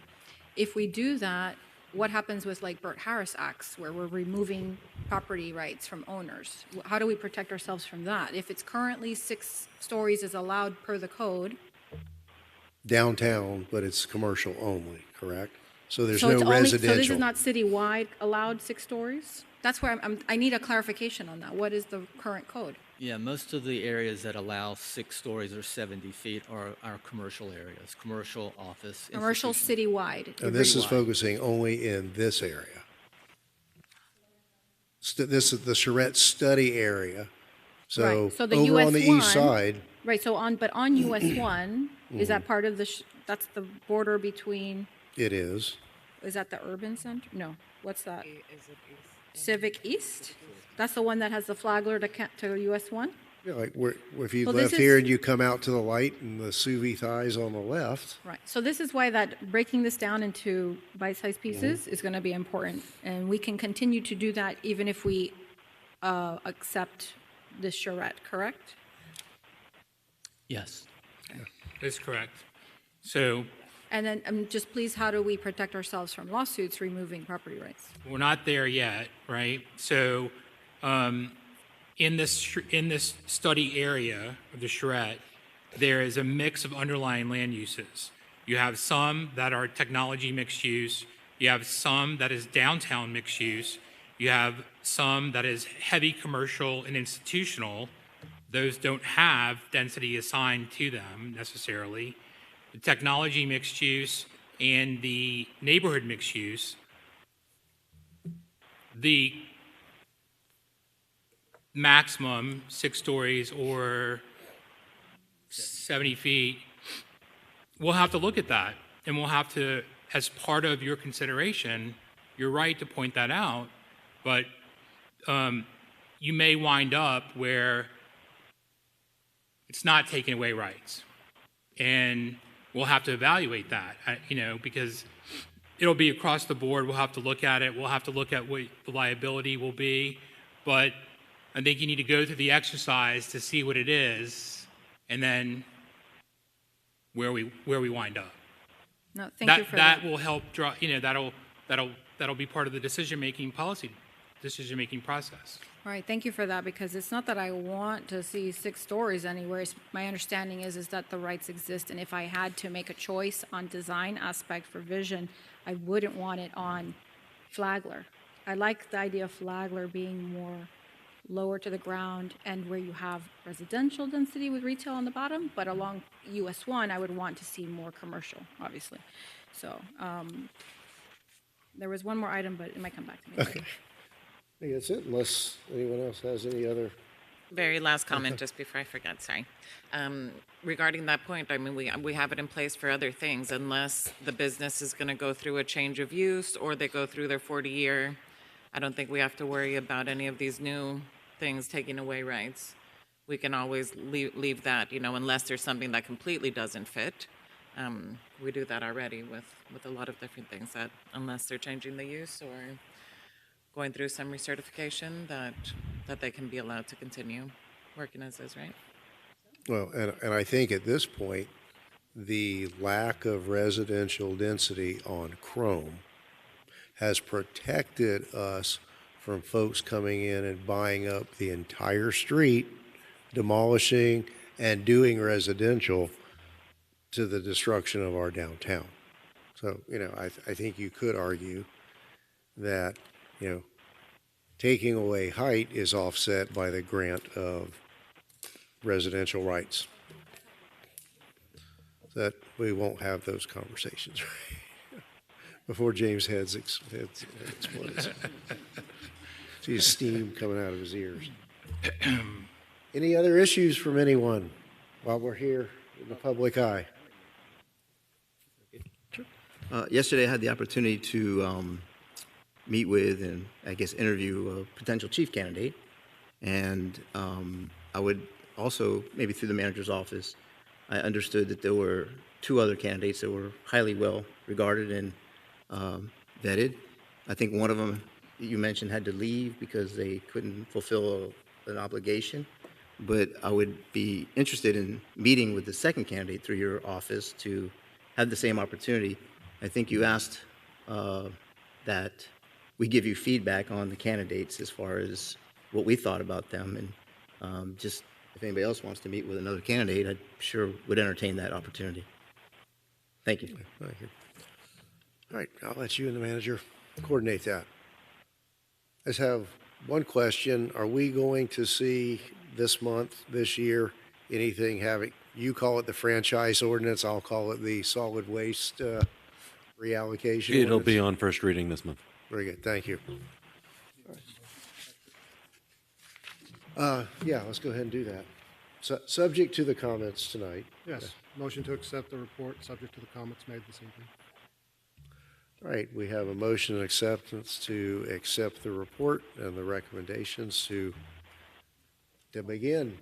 if we do that, what happens with like Burt Harris Acts, where we're removing property rights from owners? How do we protect ourselves from that? If it's currently 6 stories is allowed per the code, Downtown, but it's commercial only, correct? So there's so no it's only, residential. so this is not citywide allowed 6 stories? That's where I need a clarification on that. What is the current code? Yeah, most of the areas that allow 6 stories or 70 feet are commercial areas, commercial office. Commercial institutional. citywide. And this is Citywide. focusing only in this area. This is the Charette study area. So Right, so the over on US the east 1 side, Right, so but on US 1, is that part of that's the border between, it is. is that the urban center? No, what's that? Civic East? That's the one that has the flagler to US 1? Yeah, like if you Well, this left here is- and you come out to the light and the Suvi thighs on the left, Right, so this is why that breaking this down into bite-sized pieces is going to be important. And we can continue to do that even if we accept this charrette, correct? Yes. That's correct. So And then just please, how do we protect ourselves from lawsuits removing property rights? we're not there yet, right? So in this study area of the charrette, there is a mix of underlying land uses. You have some that are technology mixed use. You have some that is downtown mixed use. You have some that is heavy commercial and institutional. Those don't have density assigned to them necessarily. The technology mixed use and the neighborhood mixed use, the maximum 6 stories or 70 feet, we'll have to look at that. And we'll have to, as part of your consideration, you're right to point that out, but you may wind up where it's not taking away rights. And we'll have to evaluate that, because it'll be across the board. We'll have to look at it. We'll have to look at what the liability will be. But I think you need to go through the exercise to see what it is, and then where we wind up. No, thank you for that. That will help draw. That'll be part of the decision-making process. All right, thank you for that, because it's not that I want to see 6 stories anywhere. My understanding is that the rights exist, and if I had to make a choice on design aspect for vision, I wouldn't want it on Flagler. I like the idea of Flagler being more lower to the ground and where you have residential density with retail on the bottom, but along US 1, I would want to see more commercial, obviously. So there was one more item, but it might come back to me. okay. I think that's it, unless anyone else has any other. Very last comment, just before I forget, sorry. Regarding that point, I mean, we have it in place for other things, unless the business is going to go through a change of use or they go through their 40-year. I don't think we have to worry about any of these new things taking away rights. We can always leave that, unless there's something that completely doesn't fit. We do that already with a lot of different things, that unless they're changing the use or going through some recertification, that they can be allowed to continue working as is, right? Well, and I think at this point, the lack of residential density on Chrome has protected us from folks coming in and buying up the entire street, demolishing and doing residential to the destruction of our downtown. So, I think you could argue that, taking away height is offset by the grant of residential rights. That we won't have those conversations, right? Before James' head explodes. See steam coming out of his ears. Any other issues from anyone while we're here in the public eye? Yesterday, I had the opportunity to meet with and, I guess, interview a potential chief candidate. And I would also, maybe through the manager's office, I understood that there were 2 other candidates that were highly well regarded and vetted. I think one of them you mentioned had to leave because they couldn't fulfill an obligation. But I would be interested in meeting with the second candidate through your office to have the same opportunity. I think you asked that we give you feedback on the candidates as far as what we thought about them. And just if anybody else wants to meet with another candidate, I sure would entertain that opportunity. Thank you. Thank you. All right, I'll let you and the manager coordinate that. I just have one question. Are we going to see this month, this year, anything having, you call it the franchise ordinance, I'll call it the solid waste reallocation? It'll ordinance? be on first reading this month. Very good, thank you. Yeah, let's go ahead and do that. Subject to the comments tonight. Yes, motion to accept the report, subject to the comments made this evening. All right, we have a motion and acceptance to accept the report and the recommendations to begin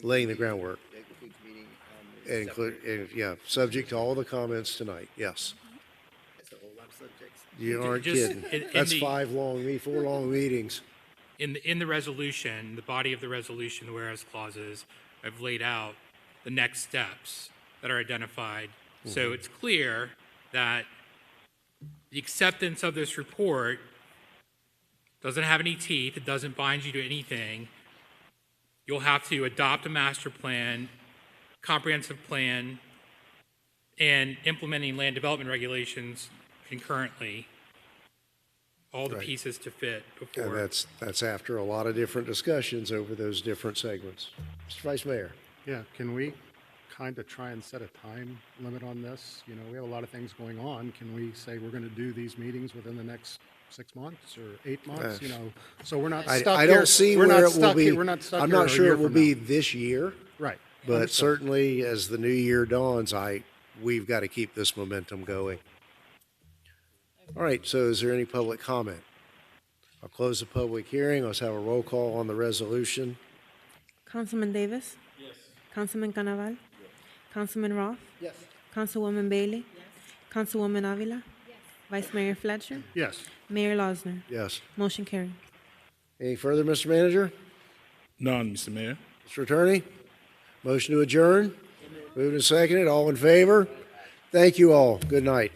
laying the groundwork. Yeah, subject to all the comments tonight, yes. You aren't Just kidding. in That's the- 4 long meetings. In the resolution, the body of the resolution, the whereas clauses, I've laid out the next steps that are identified. So it's clear that the acceptance of this report doesn't have any teeth, it doesn't bind you to anything. You'll have to adopt a master plan, comprehensive plan, and implementing land development regulations concurrently. All the Right. pieces to fit And before. that's after a lot of different discussions over those different segments. Mr. Vice Mayor. Yeah, can we kind of try and set a time limit on this? You know, we have a lot of things going on. Can we say we're going to do these meetings within the next 6 months or 8 months, you know? So we're not stuck I here. don't see We're where not it will stuck be. here. We're not stuck I'm here not a sure year it will from be now. this year, Right. but Understood. certainly as the new year dawns, we've got to keep this momentum going. All right, so is there any public comment? I'll close the public hearing. Let's have a roll call on the resolution. Councilman Davis? Yes. Councilman Canaval? Councilman Roth? Yes. Councilwoman Bailey? Councilwoman Avila? Vice Mayor Fletcher? Yes. Mayor Losner? Yes. Motion carried. Any further, Mr. Manager? None, Mr. Mayor. Mr. Attorney? Motion to adjourn? Moved and seconded. All in favor? Thank you all. Good night.